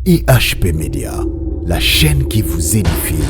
IHP Media, la chaîne qui vous édifie.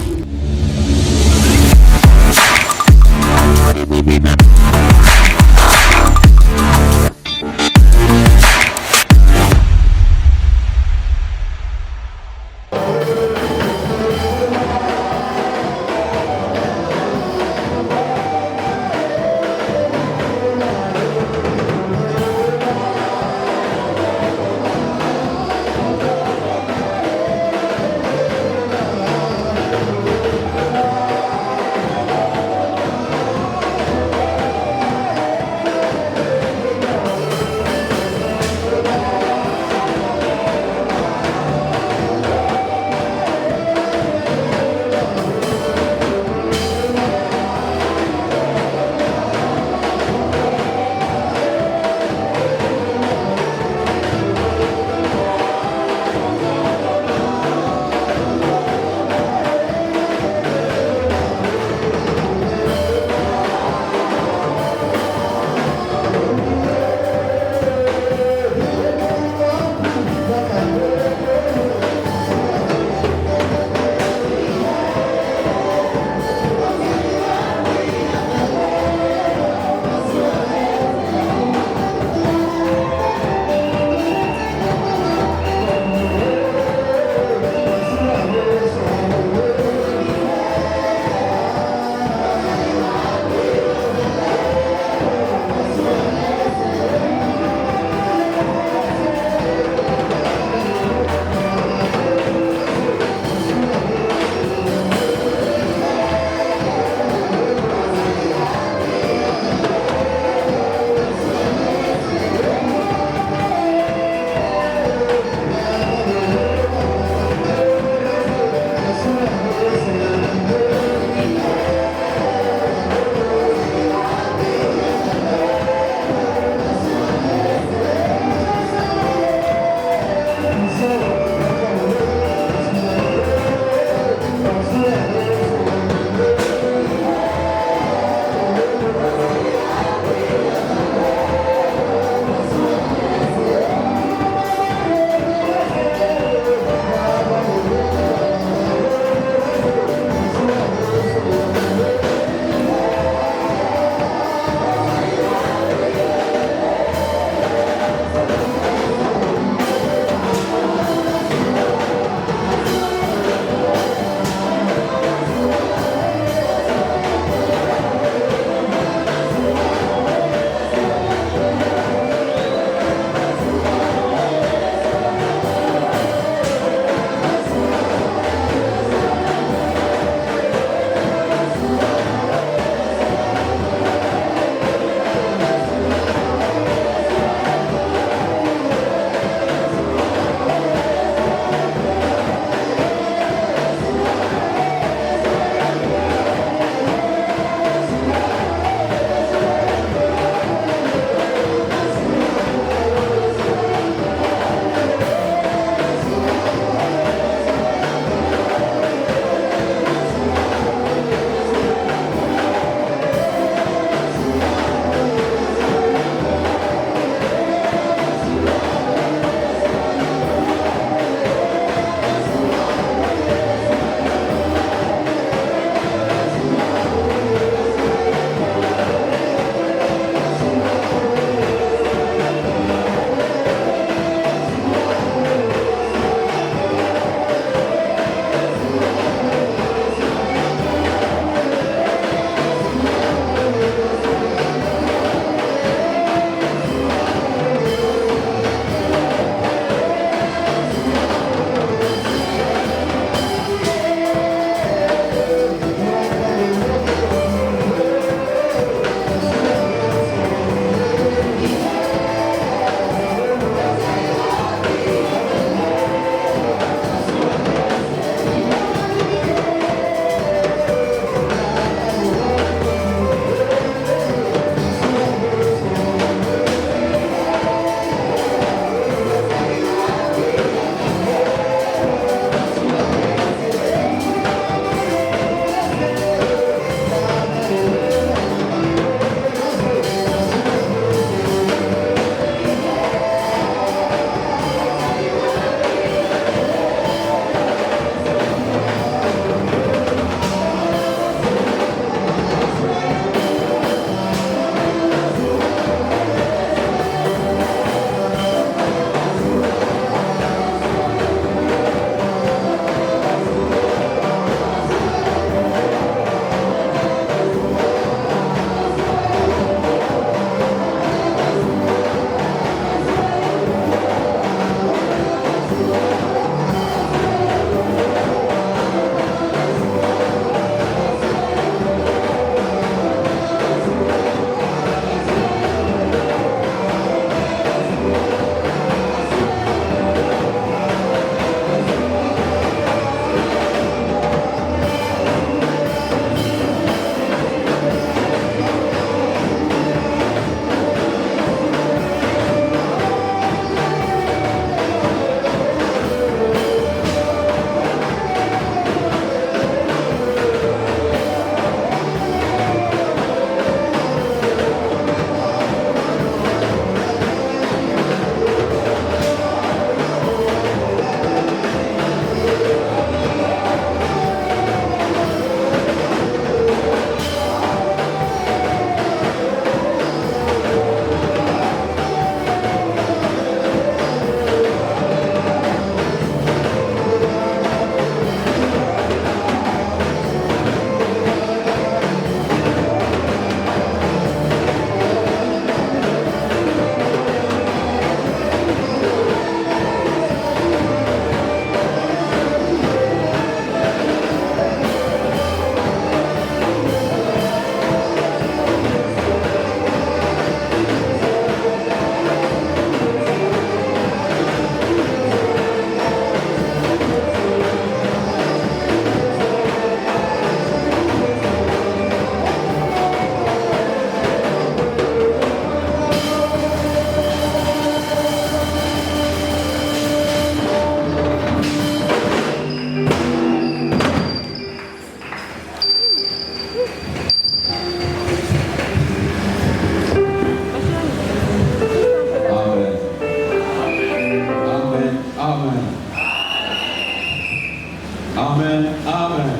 Amen. Amen.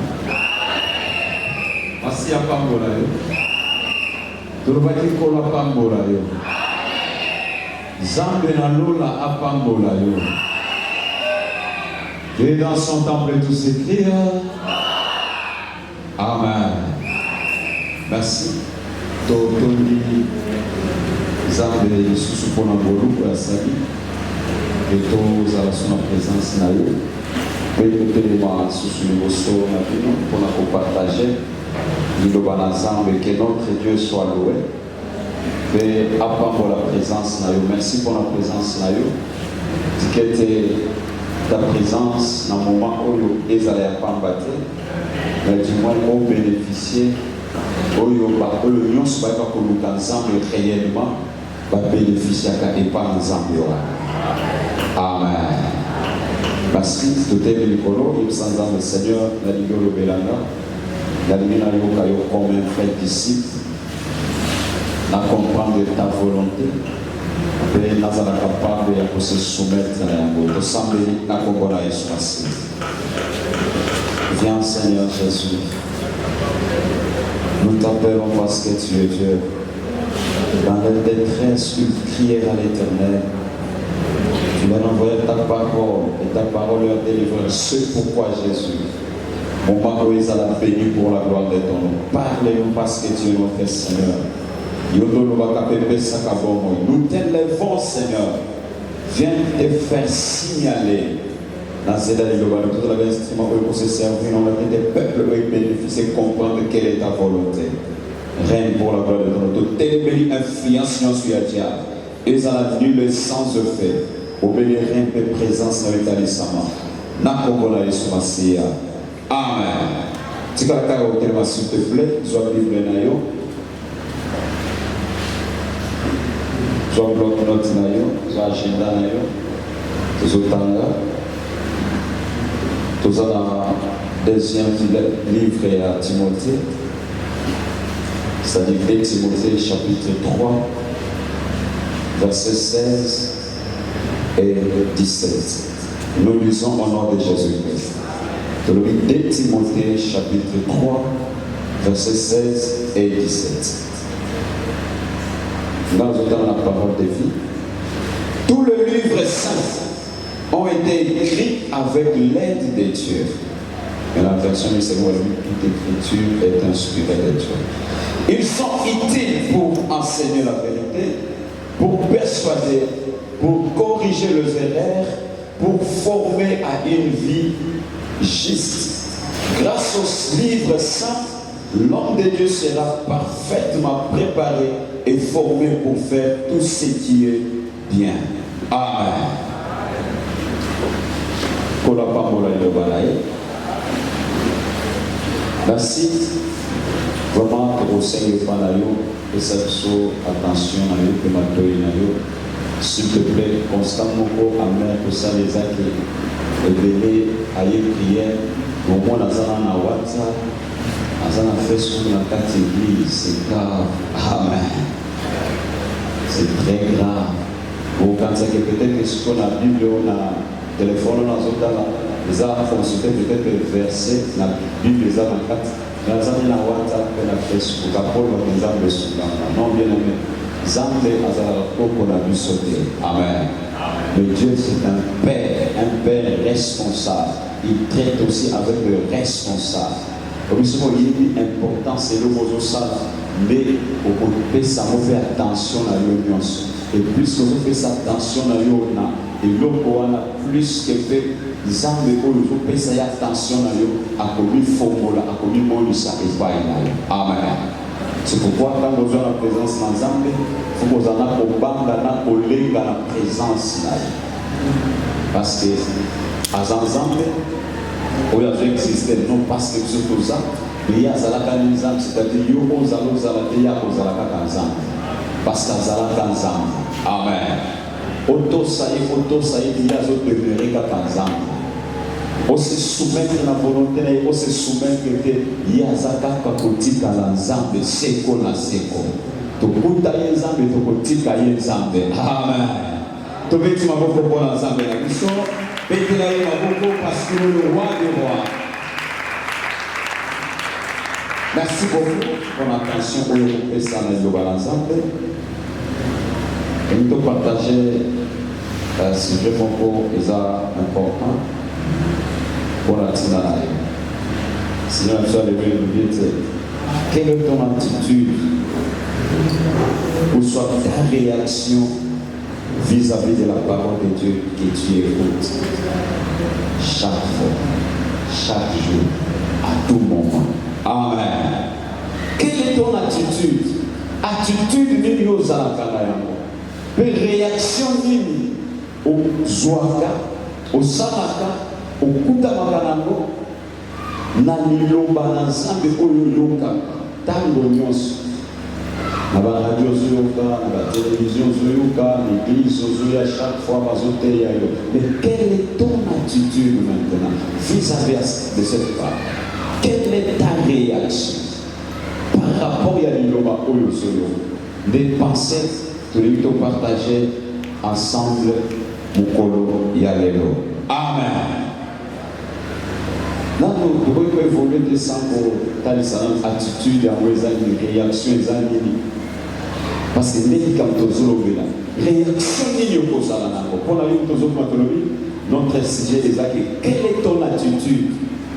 Merci à Pambola. Tulobaki kola Pambola yo. Zambe na lola a Pambola yo. Et dans son temple tous s'écrire. Amen. Merci. Totoli Zambe sous pour la bolu pour la salle. Et tous à la son présence na yo. Et nous tenons sous le boston pour la partager. Nous devons ensemble que notre Dieu soit loué. Et à part pour la présence na yo. Merci pour la présence na yo. Ta présence dans le moment où ils allaient pas battre, mais du moins au bénéficier, où l'union soit pas pour nous ensemble réellement, va bénéficier et pas ensemble. Amen. Parce que tout est Nicolas, il s'en va le Seigneur, la Ligolo Belanga, la Ligolo Kayo comme un frère disciple, à comprendre ta volonté. Et nous sommes capables de se soumettre à la semble à Congola et Soissy. Viens Seigneur Jésus. Nous t'appelons parce que tu es Dieu. Dans la détresse, tu criais à l'Éternel. Tu leur envoyé ta parole et ta parole leur délivre. C'est pourquoi Jésus, mon mari est à la béni pour la gloire de ton nom. Parlez-nous parce que tu es notre Seigneur. Nous t'élèvons, Seigneur. Viens te faire signaler. Dans cette année, nous avons l'instrument pour se servir. On a des peuples qui bénéficient, comprendre quelle est ta volonté. Règne pour la gloire de ton nom. Telle belle influence sur la diable. Et ça a venu le sens de fait. Au béni rien de présence dans l'établissement. Nakokola et Somasia. Amen. Si tu as au thème, s'il te plaît, je vais vivre dans yo. Je vais bloquer notre nayo, je vais agenda nayo, je vais tanga. Tout ça dans le deuxième livre à Timothée, c'est-à-dire 2 Timothée chapitre 3, versets 16 et 17. Nous lisons au nom de Jésus-Christ. 2 Timothée chapitre 3, versets 16 et 17. Dans la parole de vie, tous les livres saints ont été écrits avec l'aide de Dieu. Et la version du Seigneur, toute écriture est inspirée de Dieu. Ils sont utiles pour enseigner la vérité, pour persuader, pour corriger les erreurs, pour former à une vie juste. Grâce aux livres saints, l'homme de Dieu sera parfaitement préparé et formé pour faire tout ce qui est bien. Amen. Merci. Vraiment, au Seigneur, et ça attention à nous, que ma s'il te plaît, constamment, amen, pour ça, les actes, et venez à y prier, au moins, dans un WhatsApp. Dans Facebook, dans la église, c'est grave. Amen. C'est très grave. Bon, quand c'est que peut-être que ce qu'on a Bible, on a téléphone, on a les a consulté peut-être le verset, la Bible, les a dans 4. Dans la WhatsApp, la Facebook, la parole, les a dans le non bien aimé. Zambe Azarako qu'on a vu sauter. Amen. Mais Dieu, c'est un père responsable. Il traite aussi avec le responsable. Comme ce qui est important, c'est le mot mais au côté ça me fait attention à l'union. Et plus que vous faites attention à l'union, et l'autre on a plus que fait Zambe au vous faites attention à l'union, à commis formula, à commis bonus et pas Amen. C'est pourquoi quand vous avez la présence dans Zambe, il faut que vous en ayez pour banga, pour l'éga la présence là. Parce que à Zambe, il y a existé non parce que c'est tout ça, mais il y a Zalaka Nizam, c'est-à-dire qu'il y a Zalaka Kanzam. Parce que Zalaka Kanzam. Amen. Auto saïe, il y a d'autres degrés Kanzam. On se soumettre à la volonté, on se soumettre que Yazaka Kakoti Kanzam, Seko na Seko. Tokuta Yenzambe, Tokotika Yenzambe. Amen. Tobeti Maboko pour l'Enzambe. Pétela Maboko parce que le roi des rois. Merci beaucoup pour l'attention pour le ça dans le ensemble. Et nous devons partager ce sujet est important pour la Tinanaï. Sinon, tu as levé le pied. Quelle est ton attitude ou soit ta réaction vis-à-vis de la parole de Dieu que tu écoutes chaque fois, chaque jour, à tout moment? Amen. Quelle est ton attitude? Attitude nini ozalaka na yango. Pe réaction nini ozwaka, osalaka, okutamaka nango na liloba na Nzambe oyo oyokaka ntango nyonso. Na baradio ozoyoka, na batelevizio ozoyoka, na l'église ozoya chaque fois bazoteya yo. Mais quelle est ton attitude maintenant vis-à-vis de cette part? Quelle est ta réaction par rapport à l'Iloba Oyo Soyo? Des pensées que nous devons partager ensemble Mukolo Yalelo. Amen. Nous devons évoluer de ça pour attitude, une réaction, parce que les gens qui ont réaction, notre sujet est quelle est ton attitude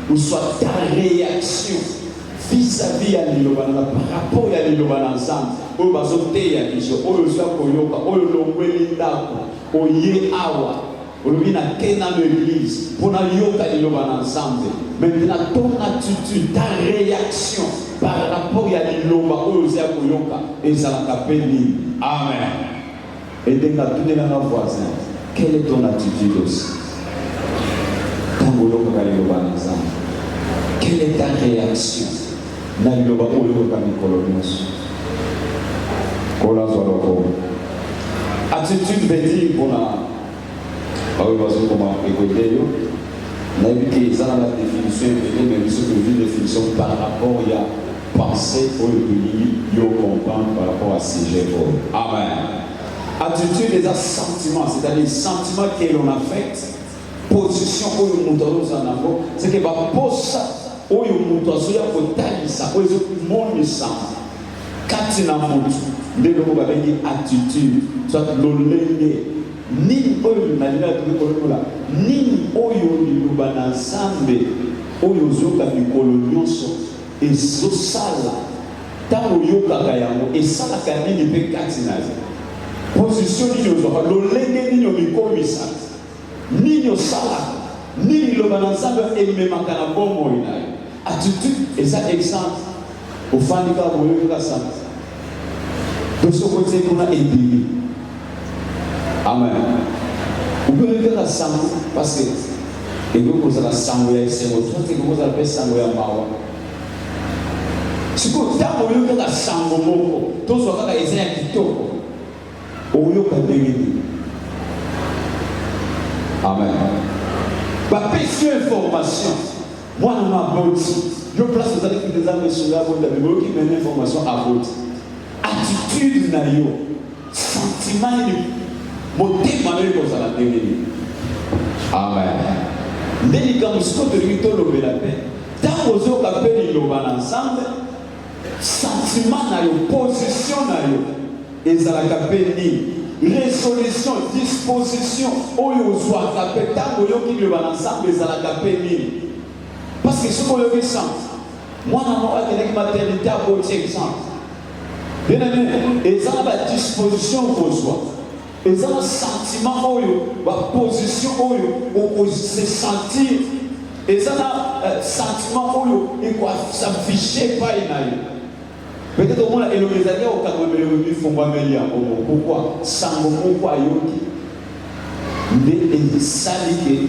ou soit ta réaction vis-à-vis à l'Ilobana par rapport à l'Ilobana ensemble, au bazoté ya kisho, au yosa koyoka, au longweli ndako, au ye awa, au lubina kena l'église, pour na yoka l'Ilobana ensemble. Maintenant ton attitude, ta réaction par rapport à l'Iloba, au yosa koyoka, et ça la kapeli. Amen. Et dès que tu es dans nos voisins, quelle est ton attitude aussi? Quelle est ta réaction? Attitude veut dire pour la définition, mais une définition par rapport à penser au pays, comprendre par rapport à ce sujet. Amen. Attitude est un sentiment, c'est-à-dire le sentiment que l'on affecte. Position où nous avons, c'est que la posa où nous avons ça, où nous avons ça, quand nous avons une attitude, soit l'olé, ni où nous avons ni où nous avons ensemble, où nous avons une colonie, et ce sale, tant où nous avons et ça la canine de Pécatinaz. Position nous avons l'olé, ni nous avons ça. Ni nos salades, ni le balançable et même en canabon, attitude et ça exemple au fan de la ça. De ce côté, on a aidé. Amen. Vous pouvez faire la sang parce que et vous posez la sang et c'est votre truc que vous appelez sang et amawa. Si vous avez eu la sang au mot, tout soit là et c'est un petit peu. Au lieu de Amen. Bah, péché information. Moi, dans ma botte, je place aux amis qui des amis sur la botte, qui mène l'information à botte. Attitude, naïo. Sentiment, moté, ma mère, comme ça, la télé. Amen. Délicat, nous sommes de lui, tout le la paix. Tant aux autres appellent, ils l'ont ensemble. Sentiment, naïo. Position, naïo. Et ça la capelle, résolution, disposition, oyo soit capé, tant que qui le va ensemble, les à la capé mille. Parce que ce qu'on le sent, moi, dans ma maternité, à votre exemple, bien aimé, et ça la disposition qu'on soit, et ça le sentiment, oyo, la position, oyo, se sentir, et ça le sentiment, oyo, et quoi, s'afficher pas une. Peut-être au moins, il y a des années où il faut m'améliorer. Pourquoi? Sango, pourquoi yoki? Mais sali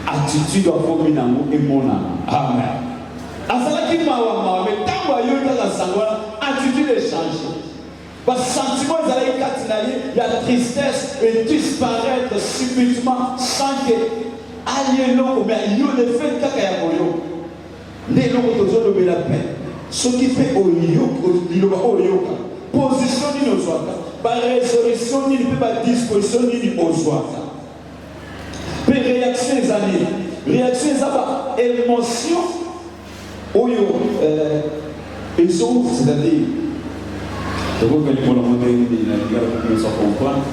attitude à Fominamo et mon âme. Amen. Afin qu'il m'a mais tant que yoki la sango, attitude est changée. Parce que sentiment, il y a tristesse et disparaître subitement sans que aïe l'eau, mais il y a des faits qui ont été toujours de la peine. Ce qui fait au yoka, position ni nos soins, par résolution ni par disposition ni aux soins. Puis réaction les amis, réaction les amis, émotion, Et sauf, c'est-à-dire, je crois que les gens sont comprendre.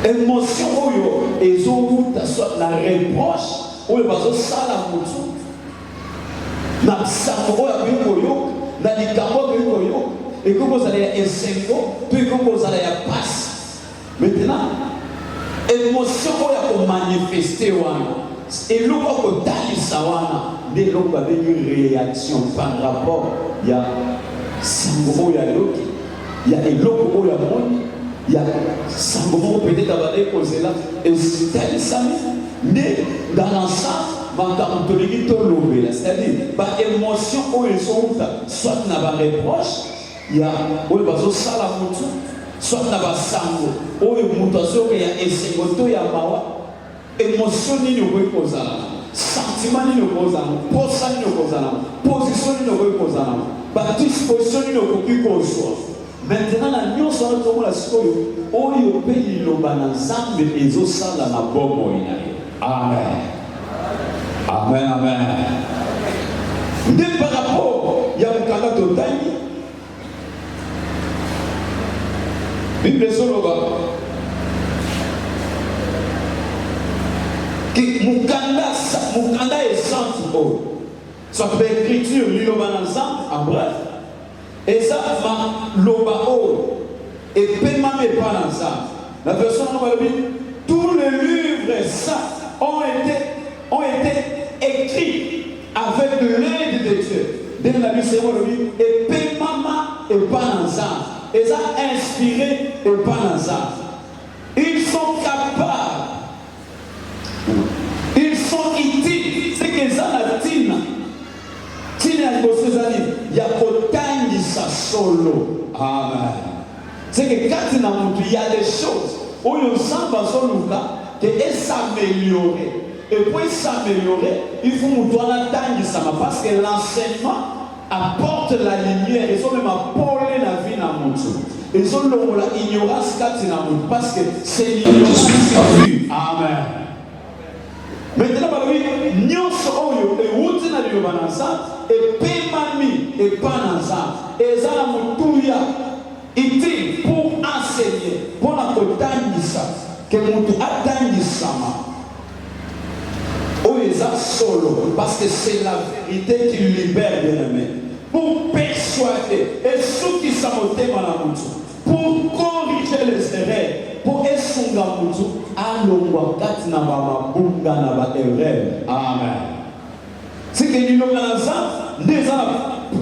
Émotion, et sauf, la reproche, ou le bateau, ça la moto. Na sango ya koyo, na likambo koyo, et comme vous allez à Sengo, puis comme vous allez à passe. Maintenant, émotion ya ko manifester wana. Et l'eau ko talisa wana, de l'eau va venir réaction par rapport ya sango ya loki, ya eloko ya moni, ya sango peut-être abalé cause là, et c'est talisa mais dans l'ensemble c'est-à-dire, les émotions où ils sont, soit dans la reproche, il y a où ils sont salamutu, soit dans la sango, où ils sont il y a esengoto, il y a mawa, émotion ni nous pouvons sentiment ni nous pouvons posa ni nous pouvons position ni nous pouvons disposition ni nous pouvons maintenant la nuance entre nous la sikoyo, où ils payent le banazam de ezo sala na bomo inayo. Amen. Amen, amen. Mais par rapport, il y a un cas de taille. Bible solo que Mukanda est sans eau. Ça fait écriture, l'iloma ensemble, en bref. Et ça, l'oba eau. Et paiement n'est pas ensemble. La version on va dire, tous les livres saints ont été écrits avec de l'aide de Dieu. Dès la vie, c'est et paiement et pas ensemble. Et ça inspiré et pas ensemble. Ils sont capables. Ils sont utiles. C'est que ça la tine. Tine à cause il y a autant de sa solo. Amen. C'est que quand il y a des choses où il semble qu'elles s'améliorer. Et pour s'améliorer, il faut nous donner la ça parce que l'enseignement apporte la lumière. Ils ont même apporté la vie dans mon Dieu. Ils ont l'ignorance parce que c'est l'ignorance qui tue. Amen. Maintenant, nous sommes et payement et pas ensemble. Et ça, nous pour enseigner, pour la ça, que nous atteignons ça. Solo, parce que c'est la vérité qui libère, bien aimé. Pour persuader, et ceux qui s'amotent pour corriger les erreurs, pour essunga mutu, alongwa kati na bunga na ba erreur. Amen. C'est que nous avons des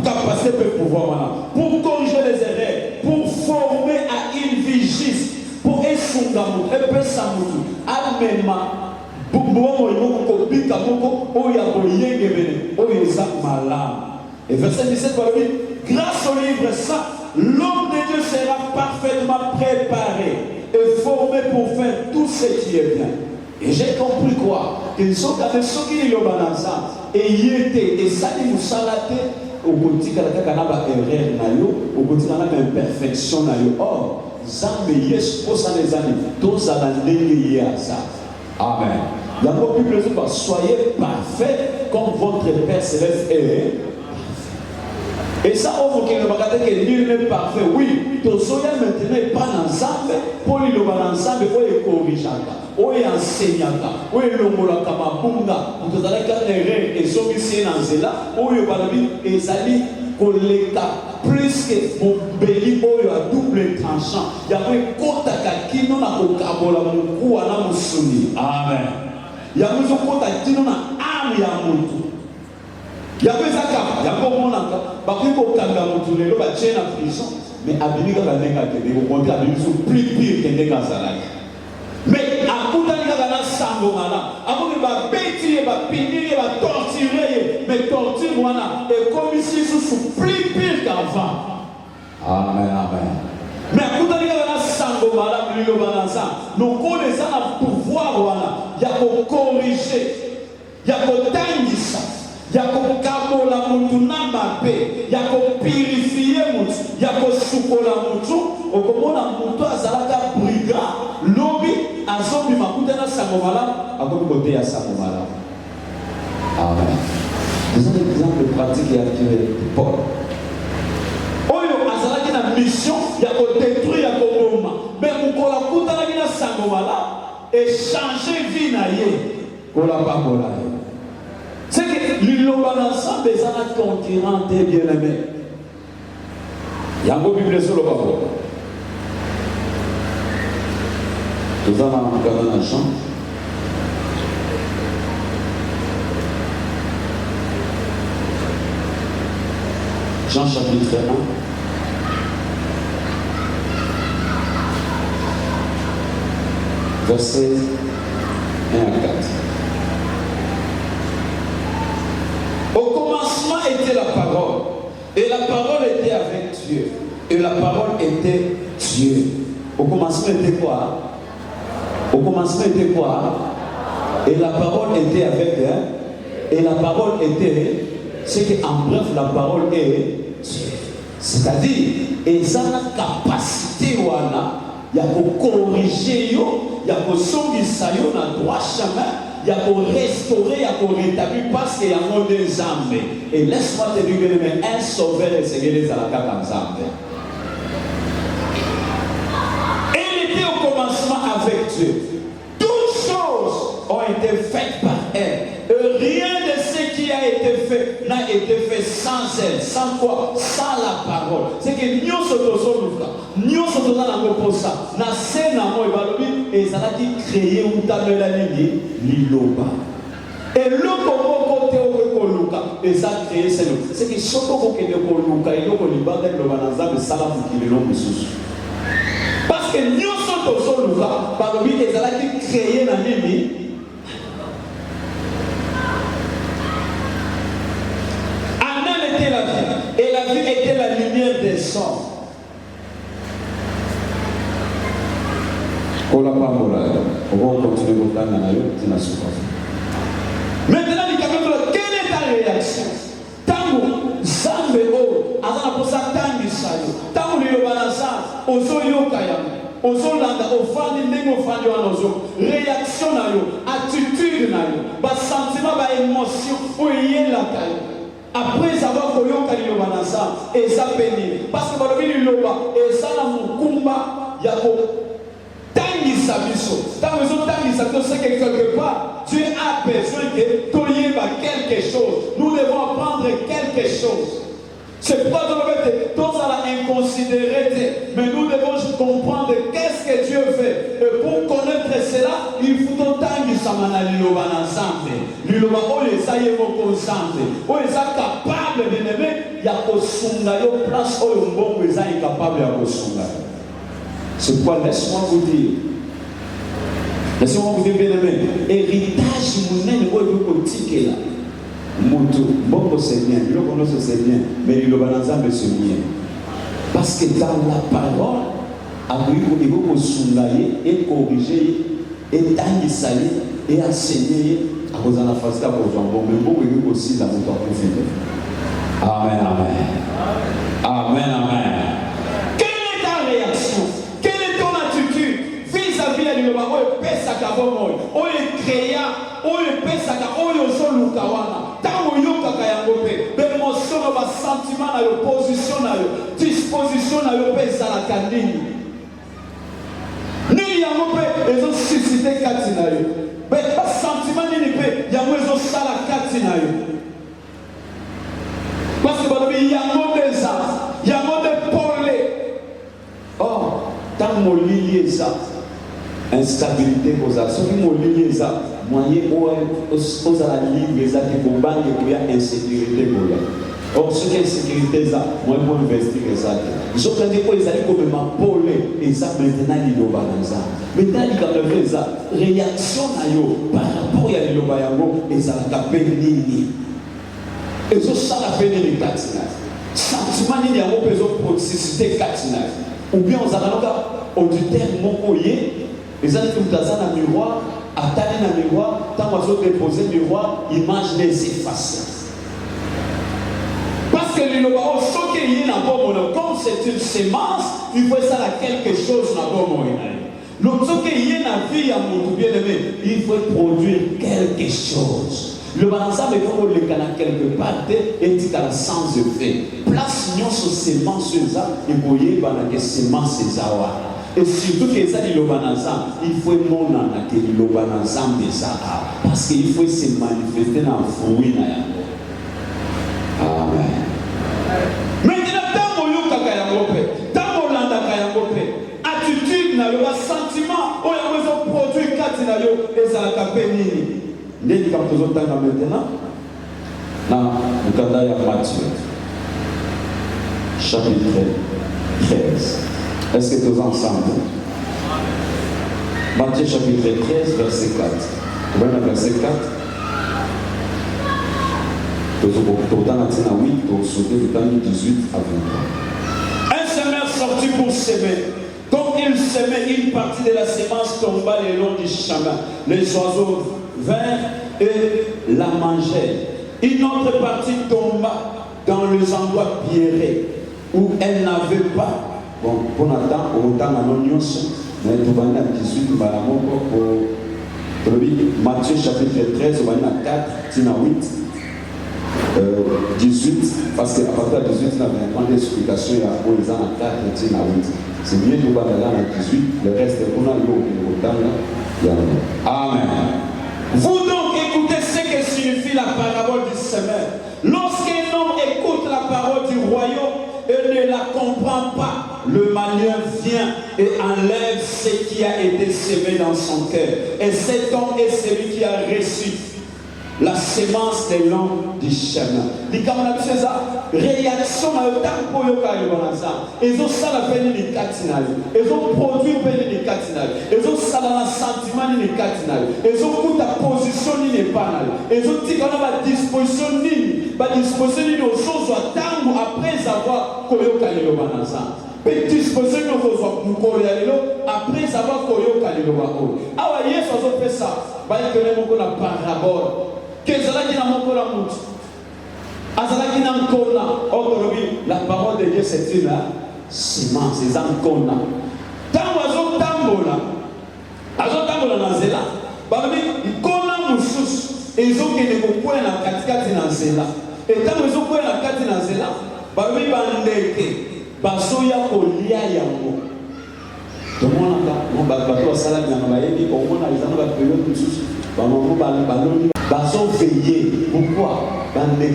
capacités de pouvoir pour corriger les erreurs, pour former à une vie juste, pour essunga mutu, et pour samutu, almema. Et verset 17 va dire, grâce au livre saint, l'homme de Dieu sera parfaitement préparé et formé pour faire tout ce qui est bien. Et j'ai compris quoi? Que ceux qui ont et y étaient, et ça nous salate au côté de la erreur, au côté de la imperfection. Or, Zambe yes, pour ça les années, tous à la ligne ça. Amen. La Bible dit soyez parfaits comme votre Père céleste est. Et ça, on voit que nul n'est parfait. Oui, tout soyez maintenant pas ensemble, pour les ensemble, pour les corriger, pour les enseigner, pour les lomola kama bunga, pour les erreurs et ceux qui sont dans cela, pour les balabi et sali, pour les cas plus que pour béli, pour les double tranchant. Il y a un kota qui nous a okabola muku ana musuni. Amen. Il y a un kota qui nous a âme ya mutu. Il y a des accords, il y a un moment où il y a un prison, mais Abimika va venir à Québec, au contraire, il est plus pire que des Gazalais. Mais à Koutanika va la Sangomana, avant qu'il va pétiller, va punir, va torturer, mais torture, voilà, et comme ici, c'est plus pire qu'avant. Amen, amen. Mais à Koutanika va la Sangomana, nous connaissons le pouvoir, voilà, il y a pour corriger, il y a pour tailler ça. Il y a qu'on kabola mutu na mabe, il y a qu'on purifier mutu, il y a qu'on sukola mutu, au komona mutu azalaka brigand, lobi azombi makuta na sangomala, akomi kote ya sangomala. Amen. Vous avez un exemple pratique et actuel. Paul. Oyo azalaki na mission ya détruire ya koboma. Mais mukola kutalaki na sango wala et changer vie na ye. Kola pa kola. C'est que liloba ensemble des ana concurrents des bien-aimés. Yango Bible solo ba ko. Nous avons encore un chant. Jean chapitre 1. Verset 1 à 4. Au commencement était la parole, et la parole était avec Dieu, et la parole était Dieu. Au commencement était quoi? Au commencement était quoi? Et la parole était avec elle, et la parole était, c'est qu'en bref, la parole est Dieu. C'est-à-dire, ils ont la capacité, il y a pour corriger, il y a pour sauver dans droit chemin, il y a pour restaurer, il y a pour rétablir, parce qu'il y a un monde des âmes. Et laisse-moi te dire, un sauveur et c'est les alaka comme ça. Elle était au commencement avec Dieu. Toutes choses ont été faites par elle. Rien de ce qui a été fait n'a été fait sans elle. Sans quoi? Sans la parole. C'est que nous sommes tous dans ça. Na scène à moi et ça a dit créer ou tamer la ligne l'iloba. Et le côté où et ça a créé c'est que surtout pour que le coluka et le coliba de l'obanaza de salam qui est l'homme sous. Parce que nous sommes tous par le et ça a dit créer la ligne. La vie. Et la vie était la lumière des hommes. On va continuer à maintenant, quelle est ta réaction? Tango, Zambeo, Azana pour ça, Tangi Sayo, Tango Yobanasa, Ozo Yokayam, Ozo Landa, Ofani Nego Fani Ozo, réaction, attitude, sentiment, émotion, où il y a la caille. Après avoir connu le Banasa, et ça pénible. Parce que le Loba, et ça n'a mukumba, yako tangi sabiso. Tangi sabiso, c'est que quelque part, Dieu a besoin que tu y aies quelque chose. Nous devons apprendre quelque chose. C'est pourquoi dans la inconsidérité, mais nous devons comprendre qu'est-ce que Dieu fait. Et pour connaître cela, il faut tangi samana liloba ensemble. Liloba o les aïe mon ensemble. O les a capable de aimer, ya kosunga yo place o mbongo les a incapable ya kosunga. C'est pourquoi laisse-moi vous dire. Laissez-moi vous dire bien aimé. Héritage mounene o yo kotike là. Moto, bon c'est bien, le connaît c'est bien, mais le bananzambe c'est bien. Parce que dans la parole, il faut soulager et corriger, et tangisaler et enseigner à cause de la facilité à cause bon, mais bon, il faut aussi la moto à profiter. Amen, amen. Amen, amen. Quelle est ta réaction? Quelle est ton attitude vis-à-vis de l'Église? On est Pesakabomoy, on est créa, on est Pesaka, on est Solukawana. L'émotion, le sentiment, la position, la disposition, la paix à la candine. Ni yamopé, ils ont suscité Katinayo. Mais pas sentiment ni paix, yamouzo sala Katinayo. Parce que il y a un des arts, il y a un des polés. Or, tant mon lié ça, instabilité pour ça, ce qui mon lié ça. Moyen aux à la ligne des actes de combat et pour insécurité pour là. Or, ce qui est insécurité, ça, moi, je peux investir ça. Je peux dire qu'ils allaient comme ma pole et ça, maintenant, ils l'ont dans ça. Maintenant, ils ont fait ça. Réaction à eux par rapport à l'Ilobayango et ça a tapé nini. Et ça a fait nini katinage. Sentiment nini a besoin de proximité katinage. Ou bien, on a un auditeur mokoye, les gens qui ont un miroir. Attendez dans le miroir, tant qu'on a déposé le miroir, image les effacer. Parce que le miroir, ce qui est comme c'est une sémence, il faut ça quelque chose dans le monde. Donc, ce qui est dans la vie à mon bien aimé, il faut produire quelque chose. Le bananzam est comme le canal quelque part et dit à la sans effet. Place nous sur sémence et voyez que sémence et surtout que ça dit le bananzam, il faut mon que le bananzam de ça parce qu'il faut se manifester dans le fruit. Amen. Maintenant, tant que vous avez tant que vous avez attitude, sentiment, vous avez produit 4 et ça a capé nini. N'est-ce pas vous avez maintenant? Non, vous avez Matthieu, chapitre 13. Est-ce que tous ensemble? Matthieu chapitre 13, verset 4. Vous voyez le verset 4? Total à 8, au sauté du temps 18 à 23. Un semeur sorti pour s'aimer. Comme il semait, une partie de la sémence tomba le long du chemin. Les oiseaux vinrent et la mangèrent. Une autre partie tomba dans les endroits pierrés où elle n'avait pas. Bon, pour Nathan, autant à l'oignon, mais tout le monde a 18 pour Matthieu chapitre 13, on va à 4, 8. 18, parce qu'à partir de 18, il y a une explication, il y a un 4, 8. C'est mieux de voir là à 18, le reste, on a eu Amen. Vous donc écoutez ce que signifie la parabole du semeur. Lorsqu'un homme écoute la parole du royaume et ne la comprend pas, le malheur vient et enlève ce qui a été semé dans son cœur. Et cet homme est celui qui a reçu la sémence des langues du chemin. Dit comme on a fait ça, réaction à autant pour le cas de ils ont ça la peine de catinal. Ils ont produit peine de catinal. Ils ont ça dans le sentiment de catinal. Ils ont coûté la position ni les panal. Ils ont dit qu'on a la disposition ni aux choses après avoir koyo kalilo banasa. Disposition aux choses après avoir koyo kalilo bako. Ah ouais, Yesu a fait ça. Bah il connaît beaucoup la parabole. La parole de Dieu c'est une semence, c'est un kona. Tant oiseau tambola, oiseau tambola dans zela. Babi, kona musus. Ils ont que des coins na katikati na zela. Et tant ils ont coin na katikati na zela, babi bandeke, basoya kolia yango. Tout le monde a bateau à salade dans la baie, au moins les gens va payer tout susu. Baso veiller. Pourquoi? Amen.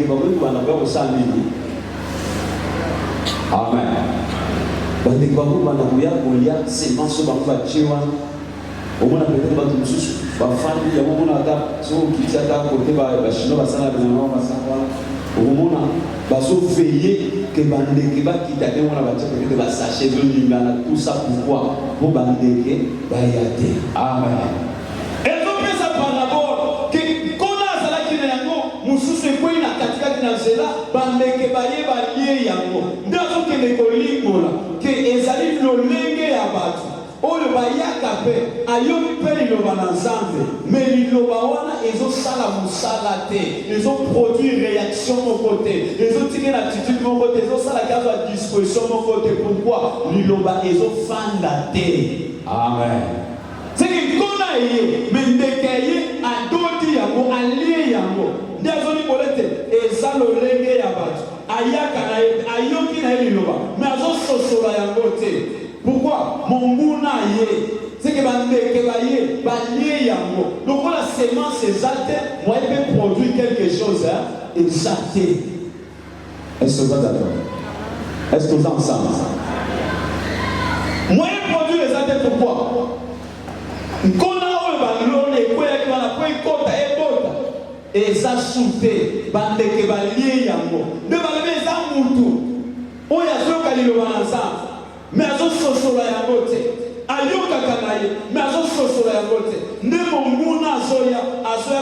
Au moins, peut-être pas tout susu. Il y a un moment qui s'est à côté de la chinois, la salade de la au moment baso veiller que bandeke ba kitake mona batia peut-être ba sachet de lingana tout ça pourquoi pour bandeke ba yate. Amen. Et donc ça par d'abord que kona sala kina yango mususu ko ina katika na zela bandeke ba ye ba lié yango ndazo ke ne kolingola ke ezali lolenge ya batu oyo bayaka pe ayobi pe liloba na nzambe mais liloba wana ezosala mosala te ezoproduire réaction moko te ezotike na attitude moko te ezosala kazwa disposition moko te. Pourquoi? Liloba ezofanda te. Amen. Seki kona ye mais ndeke ye adoti yango alie yango nde azolikola te eza lolenge ya bato ayaka na ye ayoki na ye liloba mais azososola yango te. Pourquoi? Mon mouna yé. C'est que bandeke ba yé, ba lié yango. Donc la sémence exaltée, moi il peut produire quelque chose exalté. Est-ce que vous êtes d'accord? Est-ce que vous êtes ensemble? Moi il produit exalté pourquoi? Kona oyo balone kwela ki bana ko ikota ebota. Eza souté, bandeke ba lié yango. De ba le za mutu. Oya soka lilo banasa. Mais azo sosola ya bote ayoka kanaye mais azo sosola ya bote nde monguna azoya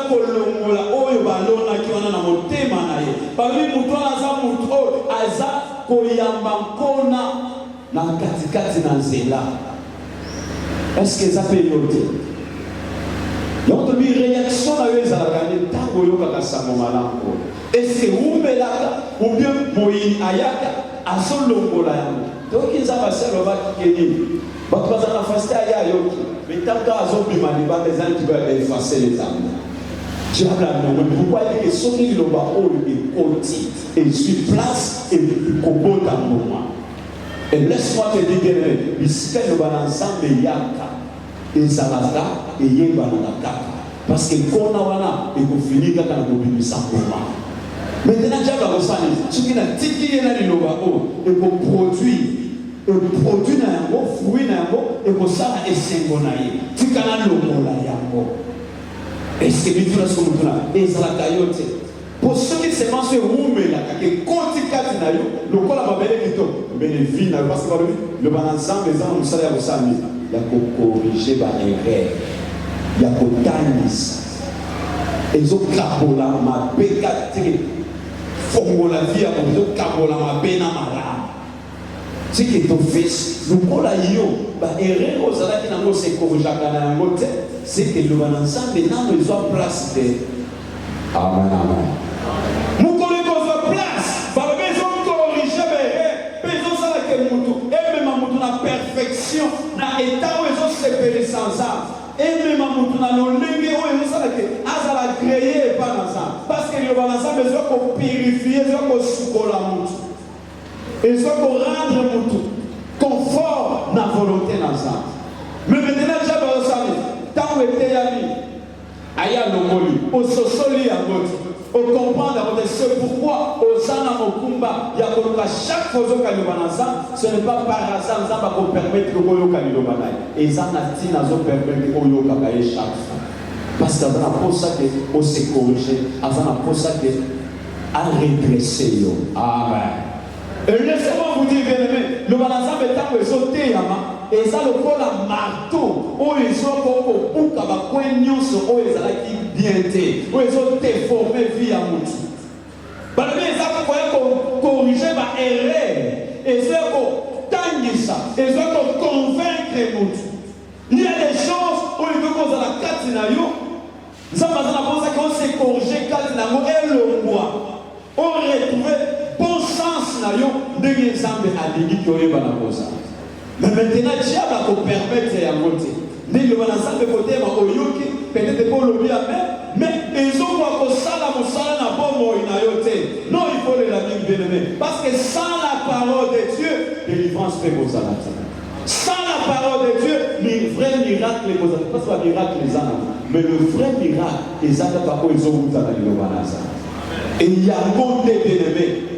kolongola oyo balona ki wana na motema na ye babi mutu aza mutu aza koyamba nkona na katikati na nzela. Est-ce que ça peut noter? Donc lui réaction na yo ezalaka nde ntango oyokaka sango malamu est-ce que umbelaka ou bien moyini ayaka azolongola yango. Donc ils ont passé le bac qui est dit. Parce que la fasté à Yayoki, mais tant qu'à Zobimani, les gens qui veulent effacer les âmes. Diable a nommé. Pourquoi il dit que ce qui est côté et sur place et kobo dans le moment. Et laisse-moi te dire que ici, le ensemble est yaka. Et Zalata et Yebanaka. Parce que quand on a fini quand on a oublié ça pour moi. Maintenant, Diable a reçu ce qui a tiki et la lobao et pour produire. Et produit na yango, fruit na yango, et pour ça, et s'engonaye. Tu canal le mot la yango. Est-ce que tu as ce que tu as? Et ça la caillotte. Pour ceux qui se mangent roumé là, qui comptent quatre na yo, le col a pas belle qui tombe. Mais les filles, parce que le bananzam, les gens, nous savons ça. Il y a qu'à corriger les erreurs. Il y a qu'à tanis. Et ils ont cabola ma bécatée. Fongo la vie, ils ont cabola ma bénamara. Ce qui est ton fils, nous collons erreur aux alaki nango se corrige à côté, c'est que le bananzam maintenant ils ont place de. Amen, amen. Nous connaissons place, par le besoin de corriger les besoin ça que mutu, et même mutu na perfection, na état où ils ont séparé sans âme. Et même mutu na l'olenge où ils ont ça que azala créer pas dans ça, parce que le bananzam besoin qu'on purifie, besoin qu'on soukola mutu. Et soit pour rendre tout confort dans la volonté dans ça. Mais maintenant, j'ai besoin de tant que tu es ami, aya lomoli, au sosoli à gauche, au comprendre c'est pourquoi au sana mokumba, il y a que chaque fois que tu as ce n'est pas par hasard ça va permettre que tu aies le banaï. Et ça n'a pas permettre que tu aies chaque fois. Parce que ça n'a pas ça que on se corriger, ça n'a pas ça que à redresser. Amen. Et laissez-moi vous dire, bien aimé, le banazam est tant que sauté, et ça le prend la marteau, où ils ont pour bouca, ma coignance, où ils ont qui bien été, où ils ont déformé vie à moutou. Bah, mais ça, vous voyez qu'on corrige ma erreur, et c'est qu'on tangue ça, et c'est qu'on convaincre moutou. Il y a des choses où il veut qu'on a la carte nayo, ça m'a dit qu'on s'est corrigé carte nayo, et le mois, on retrouve bon sens na yo ndenge nzambe alingi koyeba na kosa. Mais maintenant diable a ko permettre ya moté ndenge bana nzambe côté ma oyoki peut-être pour le bien mais ils ont quoi ko sala musala na bomo ina yote. Non, il faut le lire bien aimé parce que sans la parole de Dieu délivrance peut vous aller. Sans la parole de Dieu, les vrais miracles les causes pas soit miracle les âmes mais le vrai miracle les âmes pas ko ils ont dans le banasa. Et il y a un monde bien-aimé.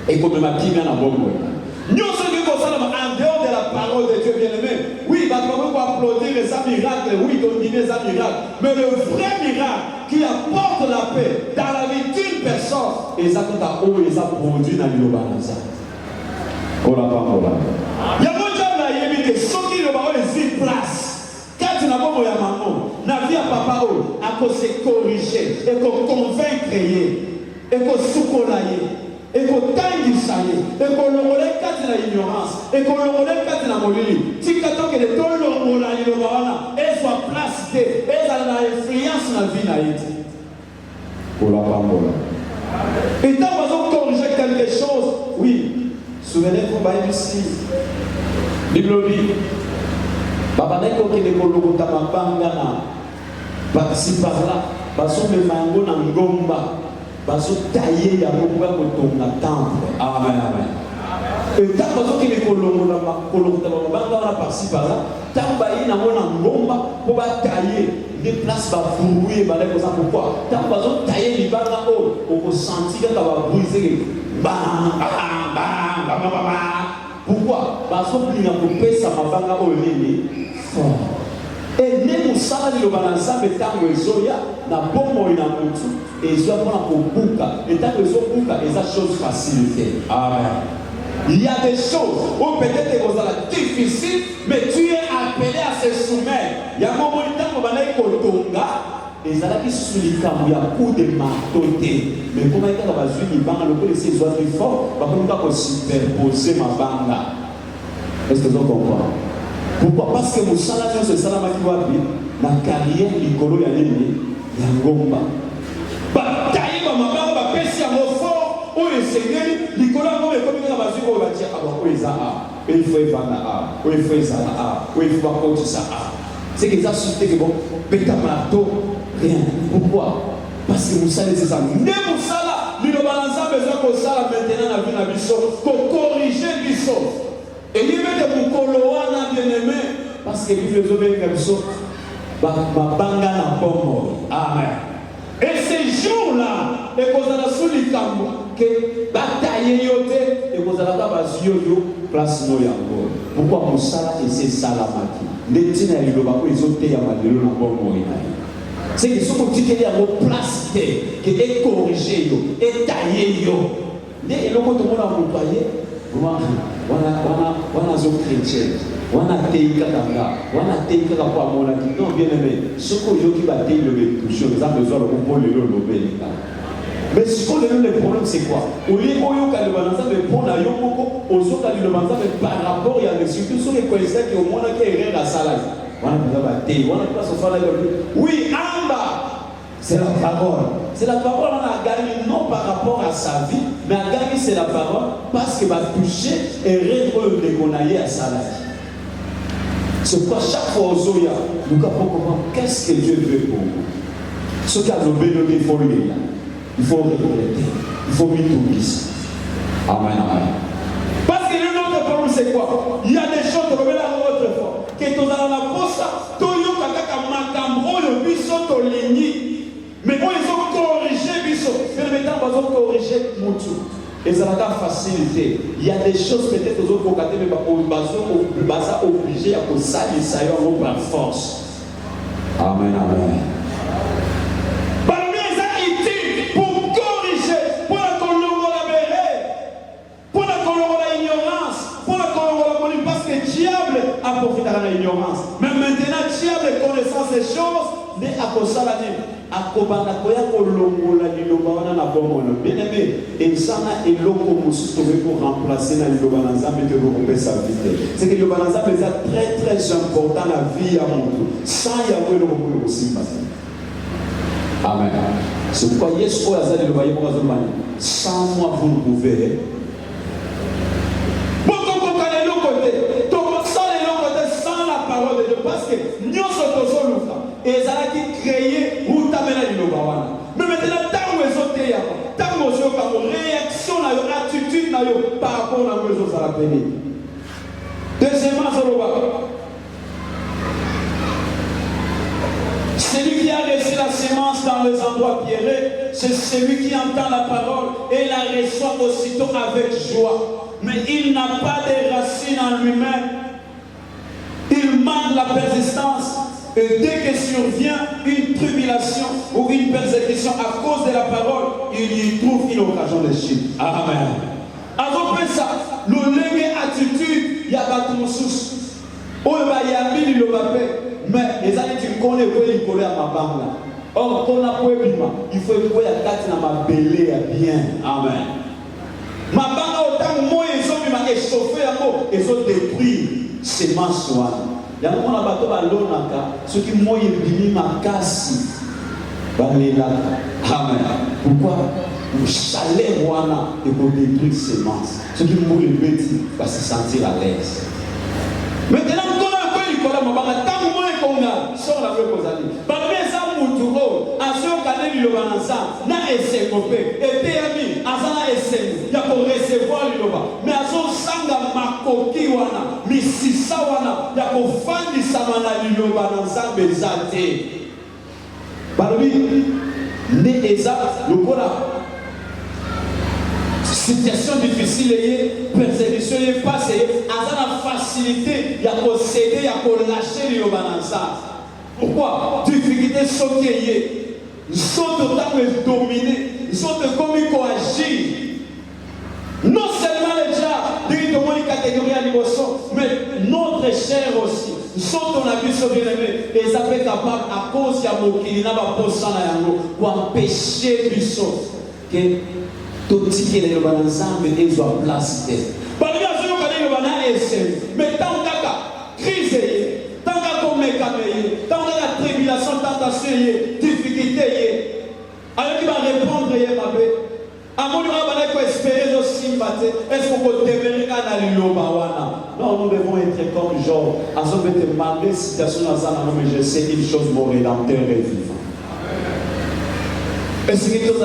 Et comme ma fille vient à bon moment. Nous sommes en dehors de la parole de Dieu bien-aimé. Oui, bah, on peut applaudir les miracles, oui, continuer les miracles. Mais le vrai miracle qui apporte la paix dans la vie d'une personne, et ça tout à haut, et ça produit dans le balance. Oh la parole. Il y a beaucoup de gens qui sont qui le baron est place. Quand tu n'as pas de maman, la vie à papa, à cause se corriger, et qu'on convaincre, et qu'on soukolaye. Et qu'on tangue ça et qu'on le relève quand il a ignorance et qu'on le relève quand il a molili. Si quand que les taux le relève et soit placé et ça a influence dans la vie naïve. Pour la parole. Et tant qu'on corriger quelque chose, oui, souvenez-vous, bah ici, Bible dit, Papa Neko qui est le logo Tamabanga, participe par là, parce que le mango n'a ngomba. Parce que tailler ya mokuba kotonga temple. Amen, amen. Et tant que les colons on a parti par là, tant que na mona ngomba pour tailler des places ba fouiller ba les causes pourquoi tant que tailler libanga on peut sentir que ça va briser bam bam bam bam bam. Pourquoi parce que il a coupé ça mabanga au nini fort. Et même au salaire de l'Obanasa, mais tant que Zoya n'a pas moyen à mutu, et Zoya prend pour Bouka, et tant que Zoya Bouka, et ça chose facilité. Amen. Il y a des choses où peut-être que vous allez difficile, mais tu es appelé à se soumettre. Il y a un moment où vous allez Kotonga, et ça là qui soulika, il y a coup de marteau. Mais comment est-ce que vous allez dire, le coup de ces oiseaux forts, parce que vous allez superposer ma banga. Est-ce que vous comprenez? Pourquoi? Parce que mon salaire, c'est ça qui va bien. La carrière, l'icolo, il y a un gomba. Taïe, ma mère, ma pèse, à mon fort, où est Seigneur, l'icolo, comme il va dire, on va dire, ah, où est ça? Il faut y vendre, où il faut y ça, où il faut y ça. C'est que ça, c'est que bon, péta marteau, Rien. Pourquoi? Parce que vous savez, c'est ça. Ne vous savez, il y a besoin qu'on sache maintenant la vie de la biso, qu'on corrige la biso. Et il y a des moukoloana bien-aimé, parce que vous les avez comme ça, banga na pomo. Amen. Et ces jours-là, et qu'on a sous les camps, que bataille yote, et qu'on a la base yo place no yango. Pourquoi mon sala et c'est salamaki? Les tina y lobako ils ont été à madelo na pomo inaï. C'est que ce que tu dis à vos places, qui est corrigé, est taillé. Et le monde a employé, on a des chrétiens, on a des katanga, on a des katanga, non, bien aimé, ce qui va dire le toucher, ils ont besoin de comprendre le lobby. Mais ce qu'on a le problème, c'est quoi? Au lieu où il y a le balançage, mais pour la yoko, aux autres, il y a le balançage, mais par rapport, il y a des surtout sur les connaissances qui au moins qui est rien à salade. Oui, Amba, c'est la parole. C'est la parole, on a gagné non par rapport à sa vie, mais à gagner c'est la parole parce qu'il va toucher et rendre le dégonaillé à sa vie. C'est quoi chaque fois aux Zoya, nous avons comprendre qu'est-ce que Dieu veut pour nous. Ce qu'il y a de l'obédience, il faut le dire. Il faut regretter. Il faut m'y Amen, amen. Parce que notre problème, c'est quoi? Il y a des choses que l'on a autrefois. Que tu as la poste, tu as le biso, mais ils ont corrigé biso. Mais maintenant, ils ont corrigé Moutou. Et ça va facilité. Il y a des choses peut-être aux autres qu'on a mais on va obligé à salir ça par force. Amen, amen. À profiter de l'ignorance. Mais maintenant, diable connaissance des choses, mais à cause de la à Kobana Koya Kolongola Lilobana na Bomono. Bien aimé, et ça n'a et l'oko pour remplacer la Lilobanza, mais que vous rompez sa vie. C'est que Lilobanza est très très important la vie à mon tour. Sans y avoir le recours aussi. Amen. C'est pourquoi Yesu Azali le voyez pour Azomani. Sans moi, vous ne pouvez. Parole de Dieu parce que nous sommes tous et ça qui créé ou t'amène à l'inovawana. Mais maintenant, tant que vous êtes tant que vous avez réaction, attitude par rapport à ce que vous avez appelé. Deuxièmement, celui qui a laissé la sémence dans les endroits pierreux, c'est celui qui entend la parole et la reçoit aussitôt avec joie. Mais il n'a pas de racines en lui-même. Il manque la persistance et dès que survient une tribulation ou une persécution à cause de la parole, il y trouve une occasion de chute. Amen. Alors ça, le légué attitude, il y a pas de sous. Oh, il y a mille le mais les années tu connais quoi il connaît à ma banque là. Or, qu'on a pas il faut que la carte dans ma belé bien. Amen. Ma banque autant moi ils ont échauffé à moi, ils ont détruit. C'est ma soie. Il y a un moment où ceux qui m'ont émis ma casse. Amen. Pourquoi? Le chalet wana et pour détruire semences. Ceux qui m'ont émis va se sentir à l'aise. Maintenant, quand on a fait l'école, tant moins qu'on a, sur la vraie cause. Parmi les amours, à ceux qui ont eu le balançant, n'a essayé de faire. Et t'es ami, à ça n'a essayé. Il y a pour recevoir le mais à son sanga makoki wana, misisa wana, il y a pour faire du samana le balançant bezate. Parmi les exacts, le voilà. Situation difficile, persécution, passé, à la facilité, il y a pour céder, il y a pour lâcher le balançage. Pourquoi? Difficulté sauter, ils sont totalement dominés, ils sont comme ils agir. Non seulement les gens, directement les catégories à l'émotion, mais notre chair aussi. Ils sont en abus sur bien-aimé, et ça peut être capable à cause de mon qui n'a pas pour ça pour empêcher les choses. Tout ce qui est le bon ensemble, ils ont place. Parmi les gens qui ont le mais tant que crise, tant que tant que tribulation, tentation, difficulté, alors qui va répondre, à mon avis, on espérer aussi, est-ce qu'on peut demeurer dans le non, nous devons être comme Job. À ce moment-là, situation dans mais je sais une chose, mon rédempteur est vivant. Et ce qui nous a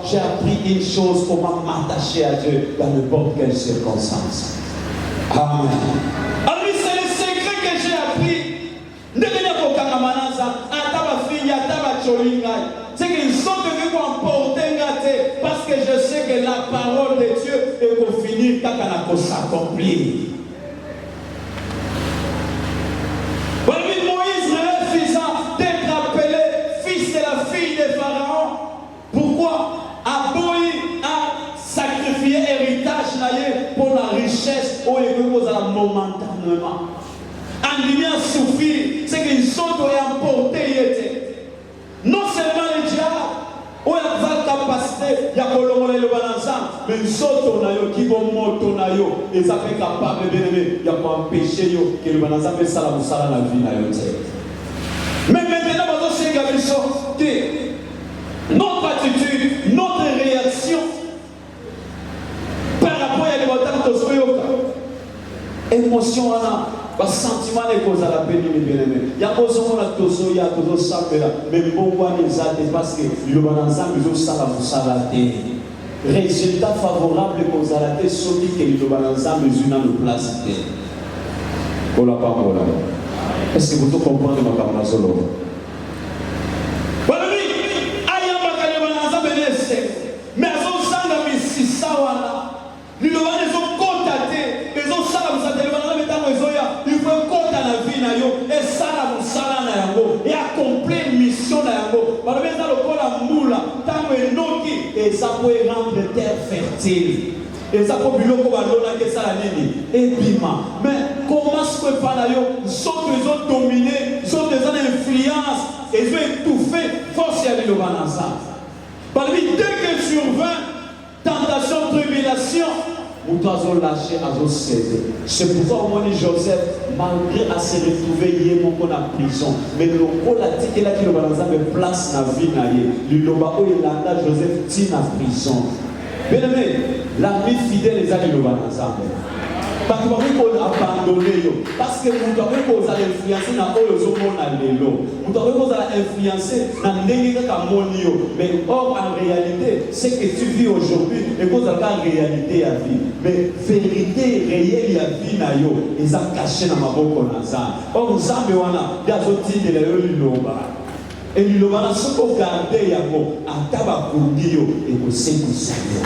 j'ai appris une chose, comment m'attacher à Dieu dans n'importe quelle circonstance. Amen. Alors c'est le secret que j'ai appris. C'est qu'ils sont devenus emporter parce que je sais que la parole de Dieu est pour finir quand elle a s'accomplir. Moïse refuse d'être appelé fils de la fille de Pharaon. Pourquoi? Aboyi a sacrifié héritage pour la richesse où il veut momentanément. En lui a souffert, c'est qu'ils sont emportés. Non seulement les diables, où il y a la capacité, il y a le balançant, mais nous sommes qui vont monter, et ça fait capable de il y a pas empêcher que le balançant fait ça dans la vie. Mais maintenant, notre attitude, notre réaction par rapport à l'émotion, le sentiment est cause à la peine de bien-aimé. Il y a besoin de tozo, il y a toujours ça, mais pourquoi les athées? Parce que le balançant, nous avons ça la résultat favorable cause à la tête, sauf que le balançant, nous avons nos places. Pour la parole. Est-ce que vous comprenez ma parole solo? Mais elles ont ça dans mes 600 les ont contacté, ils ont ça dans il faut compter la vie et ça et accomplir une mission et ça peut rendre terre fertile. Et ça peut mais comment est-ce que ils ont dominé, ils ont des influences, ils ont étouffé force à l'Obanasa. Parmi dès que survint tentation, tribulation, vous avez lâché à vos céder. C'est pourquoi on dit Joseph, malgré à se retrouver hier mon en prison, mais le rôle a dit qu'il a dit le place na vie na ye. Le loba où il a Joseph dit na prison. Bien aimé, l'ami fidèle les amis le ensemble. Parce que vous abandonner parce que vous devez vous influencer dans les hommes vous devez vous influencer dans les mais or en réalité ce que tu vis aujourd'hui est cause de la réalité à vie mais vérité réelle à vie na yo ils ont caché dans ma boko naza or nous avons wana ya zoti de la loba et loba na soko garder yango ataba kundio et ko sekusanya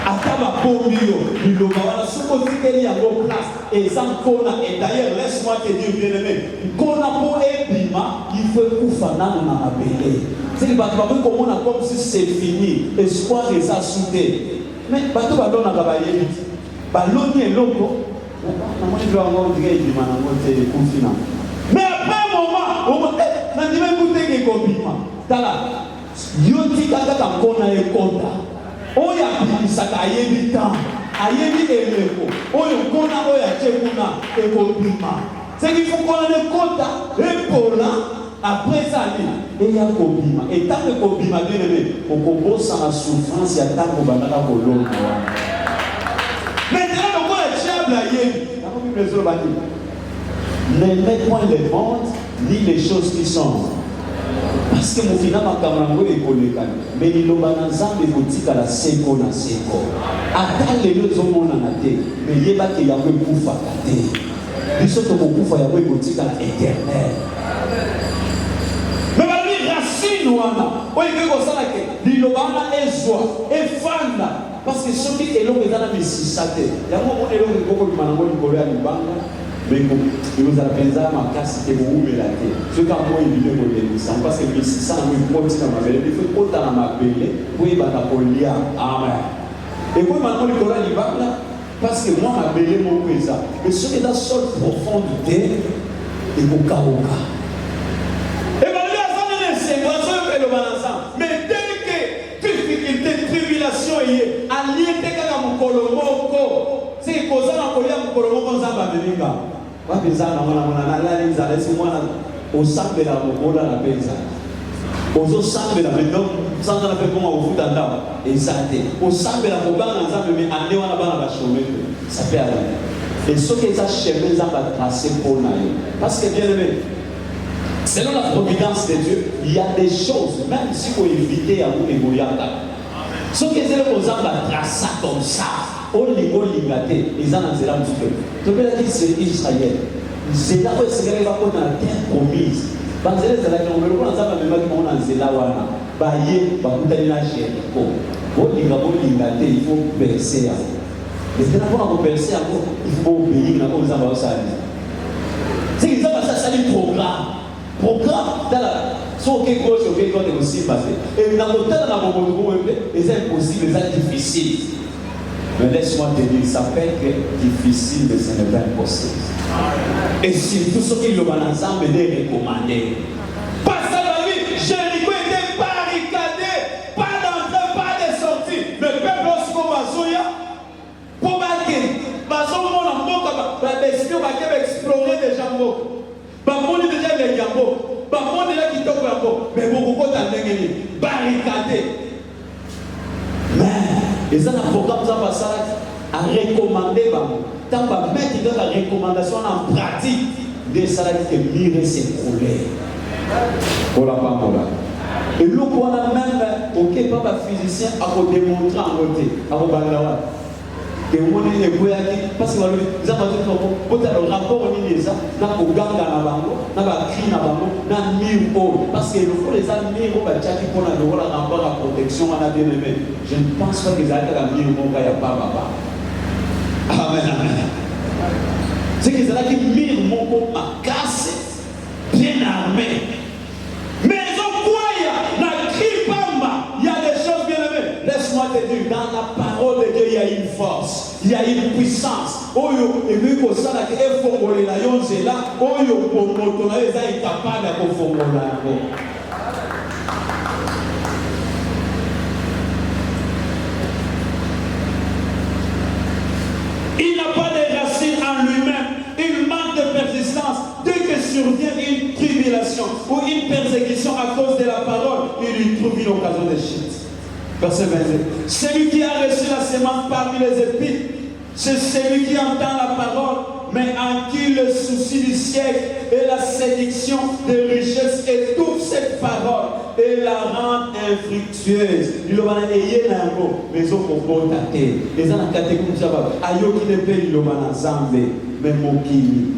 Ataba Pomio, il a ce qu'il y a en place. Et ça, et d'ailleurs, laisse-moi te dire, bien-aimé, qu'on a pour Ebima, il faut que nous fassions dans la belle. C'est que comme on a comme si c'est fini, espoir et ça soudé. Mais bateau va donner à travailler vite. Ballon est loco. Mais après un moment, on a dit même que tu es Ebima. Tala, Yoti Kaka Kona et Konda. Oya bisaka ayebi temps ayebi eleko oyo kona oya chekuna ekobima c'est qu'il faut qu'on le compte epola après ça et ya kobima et tant que kobima bien aimé okobosa la souffrance ya tango banaka kolonga maintenant le quoi diable ayebi la Bible dit ne mets point les mondes ni les choses qui sont. Parce que mon final ma camarade est connecté. Mais il y a un ensemble de boutiques à la seko na seko. Attends les autres hommes en athée. Mais il y a qui y a un bouffe à athée. Ils sont au bouffe à y boutique à l'éternel. Mais la racine ouana. Oui que comme ça là que l'ilobana est joie est fan parce que ceux qui est long dans la messisate. Il y a un moment est long que beaucoup de manango du Corée à l'Ibanga. Mais vous avez pensé à ma casse que vous ouvrez la tête. Ce qu'à moi, il vient de me dire, parce que si ça me porte dans ma belle, il faut porter dans ma belle, pour y battre pour l'IA. Amen. Et puis maintenant, il y a parce que moi, ma belle, mon présent. Mais ce qui est la seule profondité, et au Kaoka. Et bien, il y a ça, c'est le balançant. Mais dès que difficulté, tribulation, allié, à mon colombo, c'est que ça, on a mon colombo, ça va venir. Wapinzana wana lali zalesi mwana osambela mokola na penza ozo sambela mendo sanga na pe koma ufuta ndaba ezate osambela mobanga nzambe me ande wana bana ba chomete ça fait aller et ce que ça chemin ça va tracer pour naï parce que bien aimé Selon la providence de Dieu, il y a des choses, même si vous évitez à vous évoluer. Ce que c'est le besoin de tracer comme ça, on les gâté, ils en ont zéro un petit peu. Tu peux dire c'est Israël. C'est là où c'est que va dans la terre promise. Parce que c'est là qu'on veut prendre ça, mais on a zéro wana. Baye, bakutani na Jéricho. On les gâté, il faut percer. Mais c'est là qu'on a percer, il faut obéir à cause de ça. C'est qu'ils ont ça un programme. Programme dans la so que gauche ou que droite aussi passé. Et dans le temps dans mon monde, c'est impossible, c'est difficile. Mais laisse-moi te dire, ça peut être difficile, mais ce n'est pas impossible. Et surtout ce qui le va ensemble est recommandé. Parce que la vie, Jéricho était barricadé, pas d'entrée, pas de sortie. Mais le peuple aussi comme Azoya, pour baquer, parce que mon amour, va explorer déjà beaucoup. On est déjà les gambo, on est là qui toque la peau, mais beaucoup de barricadé. Mais, et ça, le programme, ça va ça à recommander, tant qu'on mettre dans la recommandation en pratique, des salariés qui mirent s'écrouler. Voilà, pas voilà. Et là, on a même, ok, pas un physicien, à vous démontrer en côté, à vous balancer. Et on est parce que nous avons le rapport au ministère, nous avons ganga na bango, nous avons cri na bango, nous avons mis parce que le faut les amis au bachaki pour la rapport à protection à bien aimé. Je ne pense pas que les amis mis au il n'y a pas papa. Amen, amen. C'est que les amis mis au monde à casse, bien armé. Mais au quoi il y a cri pamba, il y a des choses bien aimées. Laisse-moi te dire, dans la parole de Dieu, il y a une force, il y a une puissance. Oyo, et puis pour ça, il faut que la yonze là, oyo, pour moto, les gens sont capables de faire. Il n'a pas de racines en lui-même, il manque de persistance. Dès que survient une tribulation ou une persécution à cause de la parole, il lui trouve une occasion de chute. Verset 22. Celui qui a reçu la semence parmi les épis, c'est celui qui entend la parole, mais en qui le souci du siècle et la séduction des richesses étouffent cette parole et la rendent infructueuse. Il va ayé l'ango, mais au combo taté. Les gens en catégorie de Jabba, ayo qui ne paye le mana zambe, mais mon qui.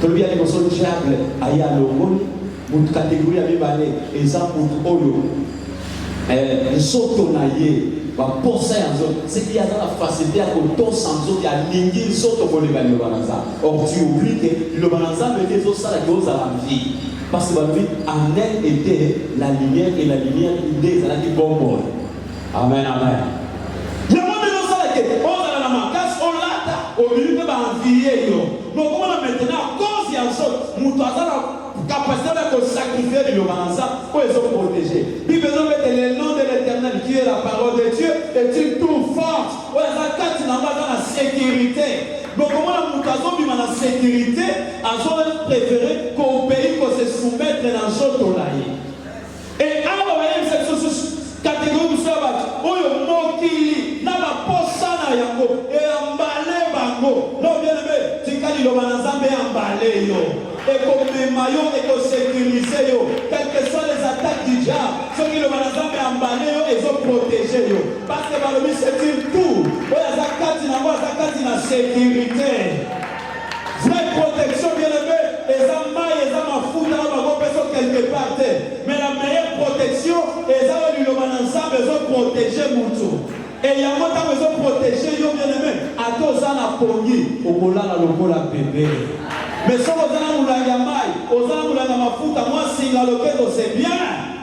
Tout le bien les personnes diable, aya l'ongo, une catégorie à bibalé, et ça pour oyo. Sotonaye, penser en zone, c'est qu'il y a dans la facilité à autant sans zone, il y a l'ingin soto pour les banza. Or tu oublies que le banza met des autres salades à la vie. Parce que la vie en elle était la lumière et la lumière des salades bonbon. Amen, amen. Il y a moins de nos salades, on a la macasse, on l'a, au milieu de l'envier. Donc on a maintenant, à cause il y a un sort, capacité de sacrifier le manza pour les protéger. Il besoin de mettre le nom de l'Éternel qui est la parole de Dieu et tu tout force. Ouais, la carte n'a pas dans la sécurité. Donc comment la mutazo vit dans la sécurité, à zone préféré qu'au pays qu'on se soumettre dans ce tolaï. Et alors il y a une section catégorie de sabat. Oh yo mokili na ba posa na yango et emballé bango. Non bien aimé, tu kali lo banazambe emballé yo. Et comme les maillots et comme sécuriser yo, quelles que soient les attaques du diable, ceux qui le manazam est emballé yo, ils ont protégé yo. Parce que dans le but c'est une tour. Oui, il y a sécurité. Vraie protection bien aimée, ils ont maille, ils ont ma foule, ils ont personne quelque part. Mais la meilleure protection, ils ont le manazam, ils ont protégé Moutou. Et il y a un temps ils ont protégé yo bien aimé. À tous en a pogné, au bola la logo la bébé. Mais si vous avez un maille, vous avez un mafuta, moi si la loquette c'est bien,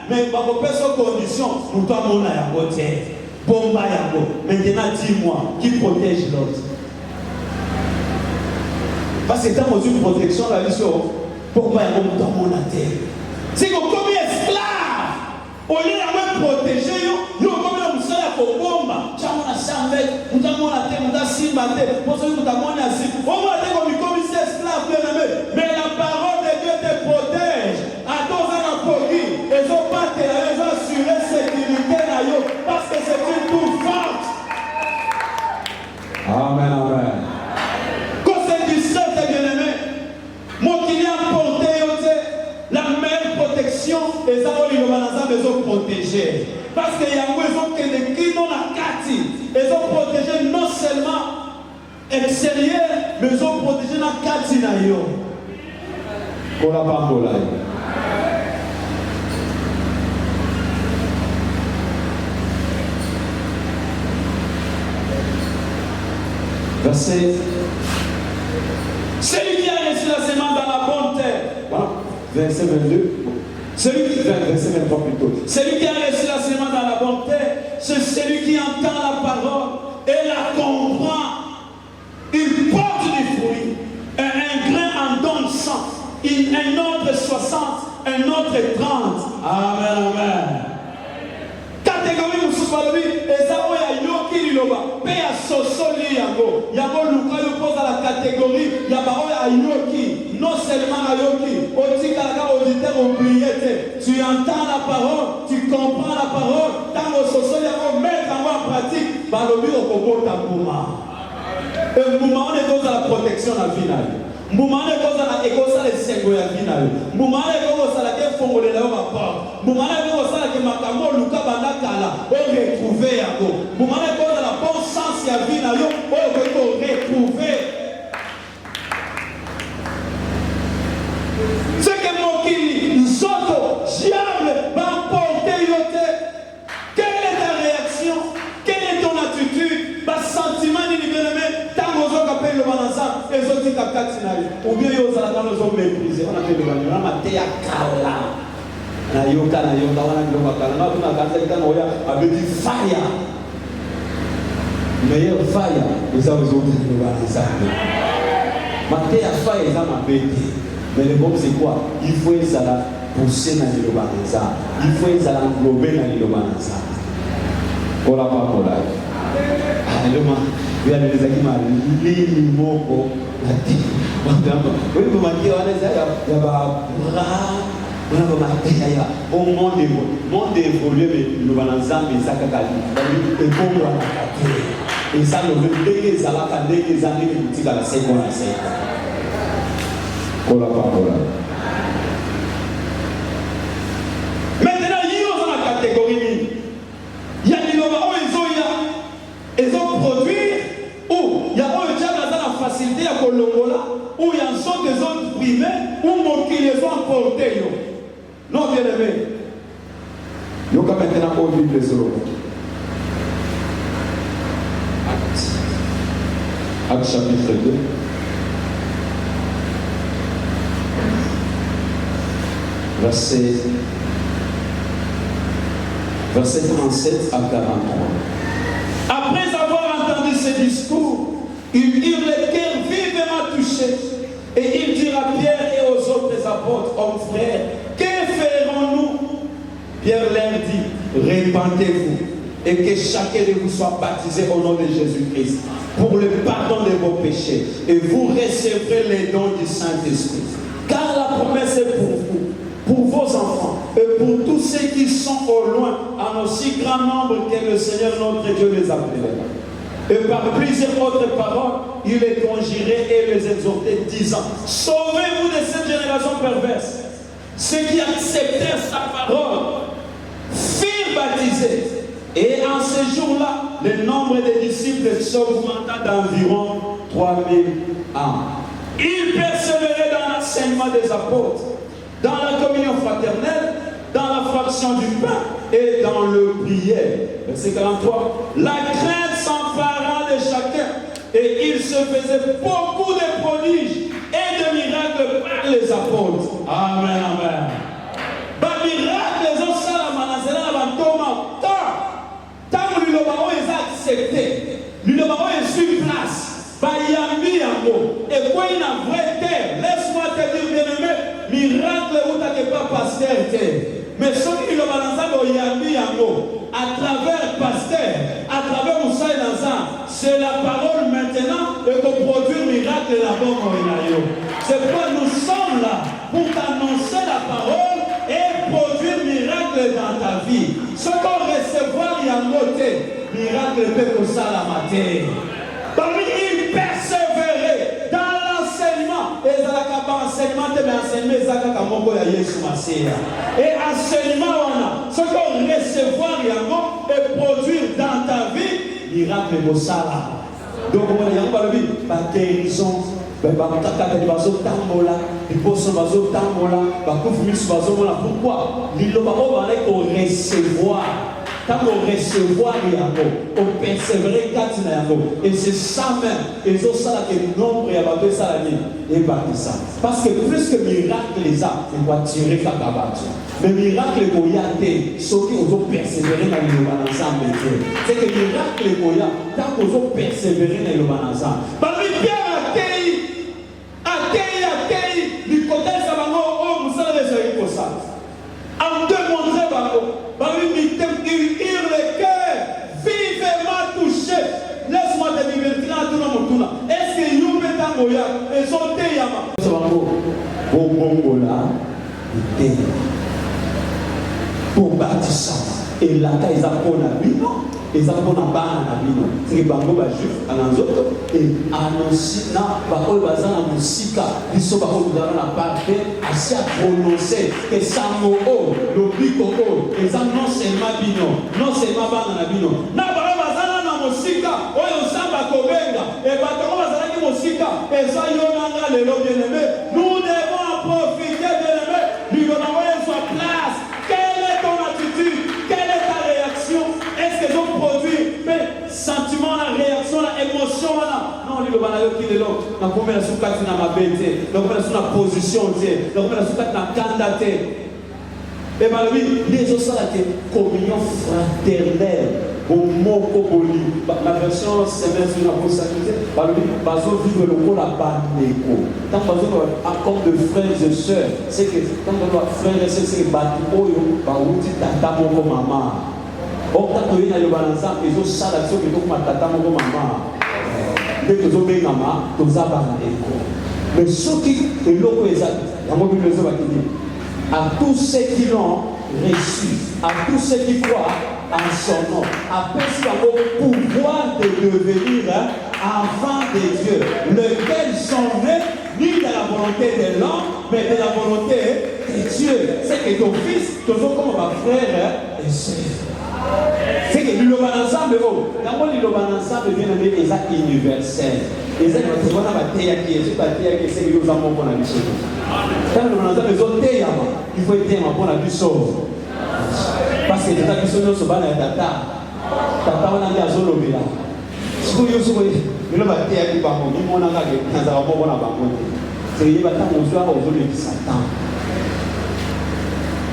mais par vos conditions, nous avons un côté. Bomba yango. Maintenant dis-moi, qui protège l'autre? Parce que dans une protection, la vie sur bomba yango, nous avons la terre. C'est comme esclave, au lieu de protéger, nous avons la moussala pour bomba. Nous avons la chambre, nous avons la terre, nous avons la simba, pour ceux qui nous avons la simba. On va dire comme esclave, mais la parole de Dieu te protège. À tous en apoggie, ils ont pas ils ont assuré sécurité parce que c'est une tour forte. Amen, amen. Quand c'est du seul, bien aimé, mon client porté, la mer protéger. Parce que Yango, ils ont que dans la kati. Ils ont protégé non seulement extérieur, mais ils ont protégé la kati na yo. Pour la parole. Verset. Celui qui a reçu la semence dans la bonne terre. Voilà. Verset 22. Verset 23 plutôt. Celui qui a reçu la semence dans la bonne terre, c'est celui qui entend la parole et la comprend. Il porte du fruit. Un grain en donne 100, un autre 60, un autre 30. Amen, amen. Catégorie nous souffle, et ça, il y a yoki liloba, mais il y a sosoli yango. Yango luka yo pose à la catégorie, il y a yoki, non seulement à yoki, aussi quand auditeur oublié, tu entends la parole, tu comprends la parole, dans le sosoli yango, mettre en pratique, balobi au kobo ta mouma. Et mouma, on est dans la protection de la vie. Mouma, on est dans la école, ça les sengo ya vie. Mouma, on est dans la guerre fongolé là, on va pas. Mouma, on est dans la guerre makamo, luka bandakala, on retrouver yango. Mouma, on est dans la bonne sens ya vie, on peut retrouver. Ce que mon kili, Zoto, diable, va porter yote. Quelle est ta réaction? Quelle est ton attitude? Bas sentiment ni libéré, tant aux autres appellent le balançant, les autres qui captent ou bien ils ont dans nos hommes méprisés. On a fait le balançant, on a maté à Kala. Na yoka, on a dit Kala, on a gardé le Kanoya, avec du fire. Meilleur fire, ils ont besoin de le balançant. Maté à fire, ils ont bêté. Mais le bon c'est quoi? Il faut que ça pousser dans le balançant. Il faut que ça englober dans le balançant. Pour la parole. Alléluia. Il y a des gens qui m'ont dit, il moko. Oui, vous m'avez dit, il y a au monde évolué, mais le balançant, mais ça et pour et ça nous veut des les années qui nous à la seconde. Pour la parole. Maintenant, il y a une catégorie. Il y a des gens qui ont produit, ou il y a la facilité à Colombola, ou il y a des autres primés, ou qui les ont emportés. Non, bien aimé. Il y a maintenant au vide les autres. Acte chapitre 2. Verset 37 à 43. Après avoir entendu ce discours, ils eurent le cœur vivement touché. Et il dit à Pierre et aux autres apôtres, hommes frères, que ferons-nous? Pierre leur dit, répandez-vous et que chacun de vous soit baptisé au nom de Jésus-Christ pour le pardon de vos péchés. Et vous recevrez les dons du Saint-Esprit. Car la promesse est pour vous, pour vos enfants et pour tous ceux qui sont au loin, en aussi grand nombre que le Seigneur notre Dieu les appellera. Et par plusieurs autres paroles, il les conjurait et les exhortait, disant, sauvez-vous de cette génération perverse. Ceux qui acceptèrent sa parole furent baptisés. Et en ce jour-là, le nombre des disciples s'augmenta d'environ 3000 âmes. Ils persévéraient dans l'enseignement des apôtres, dans la communion fraternelle, dans la fraction du pain et dans le prière. Verset 43. La crainte s'empara de chacun et il se faisait beaucoup de prodiges et de miracles par les apôtres. Amen, amen. Par miracle, les autres salles manazela bantoma tant lui le baron est accepté, lui le baron est sur place. Bayambi yango et quoi il a vrai terre. Laisse-moi te dire bien aimé, miracle où t'as que pas pasteur mais ce qui le balançant au Yambi yango à travers pasteur, à travers Moussa et Lanzan, c'est la parole maintenant et qu'on produit miracle là-bas. C'est pourquoi nous sommes là pour t'annoncer la parole et produire miracle dans ta vie. Ce qu'on recevoir yango te, miracle peut pour ça la matin. Parmi ils persévéraient dans l'enseignement et dans la capacité enseignement mais enseignement ezaka kamoko ya Yesu Masia. Et enseignement on a ce qu'on recevoir yango et produire dans ta vie miracle bosala. Donc on yango balobi ba guérison bakaka bazo tambola liposo bazo tambola bakufu misu bazo mona. Pourquoi liloba o ba ko recevoir. Quand on recevoir yango, on persévérer kati na yango. Et c'est ça même. Et c'est ça que le nombre ya bato ça la vie et ça. Parce que plus que miracle les a, on va tirer kakabatu. Mais miracle boyate, ceux qui ont persévéré dans le ensemble. C'est que miracle boya, tant qu'on ont persévéré dans le ensemble. Parmi Pierre accueille, l'hypothèse à bango, oh, vous savez ce qu'il faut ça. En démontrer bango. Il le cœur vivement touché. Laisse-moi te divertir à tout le monde. Est-ce que nous mettons Goya et son Teyama? Bon, là, il pour bâtir ça. Et là, ils apprennent la vie, ils apprennent la barre à la vie. C'est que Bango va juif à l'anzoto et annoncer, non, Bango va dans la musique, ils sont dans la partie, assez à prononcer que ça mot, le bico, et ça non seulement bino, non seulement barre à la vie. Non, Bango va dans la musique, oh, ils sont à Kobenga, et Bango va dans la musique, et ça y est, les lots bien-aimés. Nous devons en profiter, bien-aimés, nous devons avoir sa place. Quelle est ton attitude? Quelle est ta réaction? Est-ce que je produis mais sentiment, la réaction, la émotion là? Non, il va aller qui est là. On a combien de sous quatre dans ma bête, on a la position, on a combien de sous quatre dans candidat. Et bien oui, les autres ça c'est communion fraternelle. Au mot Koboli, la version semestre de la consacrée, bazo vivre le mot la bandeko. Tant bazo accord de frères et sœurs, c'est que quand on doit frères et sœurs, c'est que batikoyo, baouti tata moko maman. Or quand on est dans le balançant, ils ont ça l'action qui donc ma tata moko maman. Dès que vous avez maman, vous avez bandeko. Mais ceux qui est loco exact, la mobilisation va dire à tous ceux qui l'ont reçu, à tous ceux qui croient en son nom, après ce pouvoir de devenir enfant de Dieu, lequel sont nés ni de la volonté de l'homme, mais de la volonté de Dieu. C'est que ton fils, toujours comme ma frère et soeur. C'est que l'île ensemble, d'abord l'île ensemble vient de les actes universels. Les actes qui sont dans la terre qui est c'est que nous avons pour la vie. Quand l'île ensemble est au terre, il faut être pour la vie sauve. Parce que les gens qui sont dans ce bas de tata, on a dit à Zolobila. Si vous voyez, nous avons été à Kibango, nous avons été à Kibango. C'est qu'il y a un temps où nous avons aujourd'hui Satan.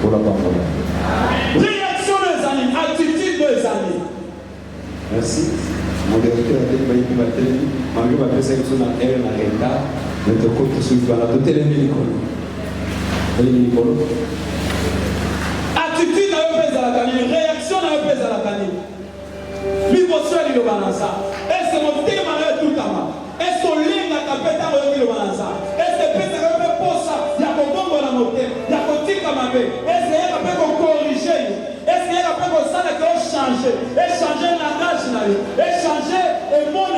Pour la parole. Réaction des amis, attitude des amis. Merci. Mon directeur a dit que je vais te dire, je vais faire ça dans l'air, dans l'état, je te compte sur le plan, je te l'ai mis. Attitude à eux à la canine, réaction à eux à la canine. L'émotion est le balança. Est-ce que mon thème est tout à l'heure? Est-ce que l'île a tapé dans le balança? Est-ce que peut-être que le posa, il y a un bon la montée, il y a un tic à ma paix. Est-ce qu'il y a un peu de corriger? Est-ce qu'il y a un peu de ça qui a changé? Échanger la nage, échanger et mon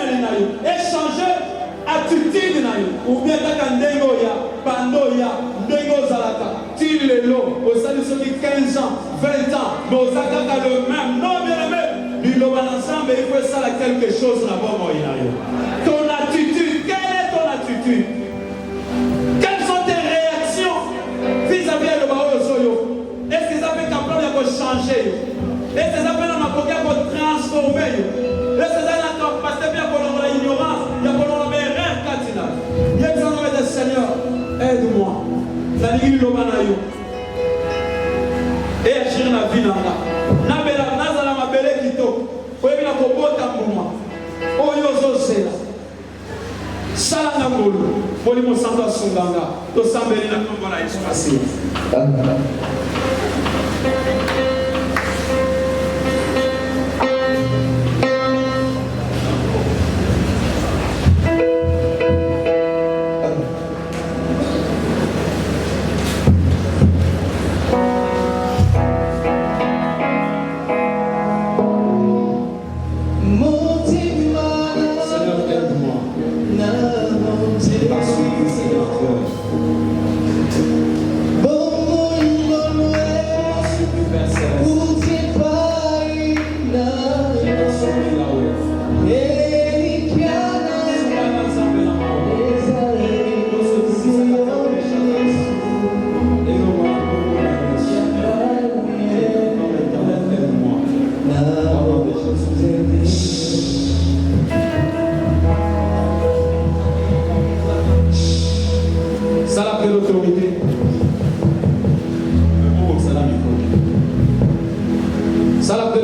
échanger attitude ou bien Ndengo ya Bando ya Ndengo Zalaka Tilelo au salut ceux qui 15 ans 20 ans nos akaka le même non bien aimé lui l'on ensemble il faut ça quelque chose là-bas ton attitude quelle est ton attitude quelles sont tes réactions vis-à-vis de Bao Soyo est-ce que ça peut capable de changer est-ce que ça peut nous apporter pour transformer est-ce que ça n'a pas passé bien pour l'ignorance il y a pour il y a besoin de Seigneur, aide-moi. La ligue de l'Obanayo. Et agir la vie dans la. Nabela, Nazala, ma belle Kito. Oye, la Kobota Mouma. Oyo Zosela. Salanamolo. Polimo Santa Sunganga. To Sambeli na Kumbara Espacito.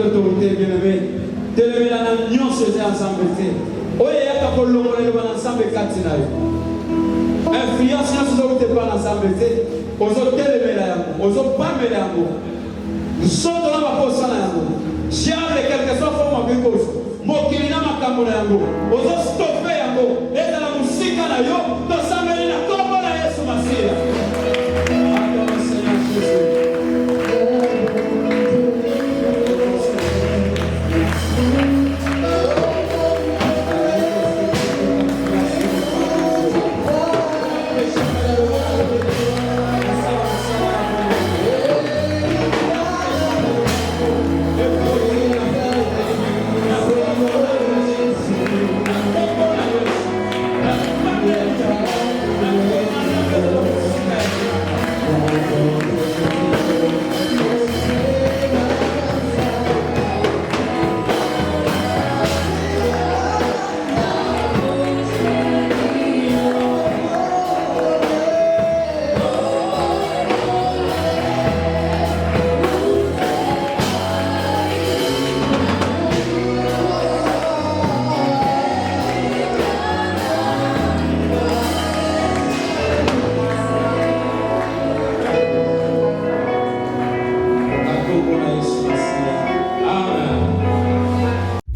l'autorité bien-aimée. Télémé la union se fait ensemble. Oye yaka kolongola le ban ensemble katina yo. Influence na so te pas ensemble te. Ozo télémé la yango, ozo pas me la yango. Soto na baposa na yango. Diable quelque soit forme avec cause. Mokili na makambo na yango. Ozo stopper yango. Eta la musika na yo, to sameli na kombo na Yesu Masia. Adore Seigneur Jésus.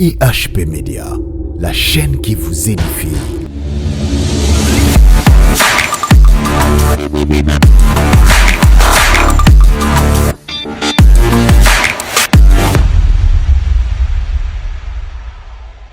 IHP Média, la chaîne qui vous édifie.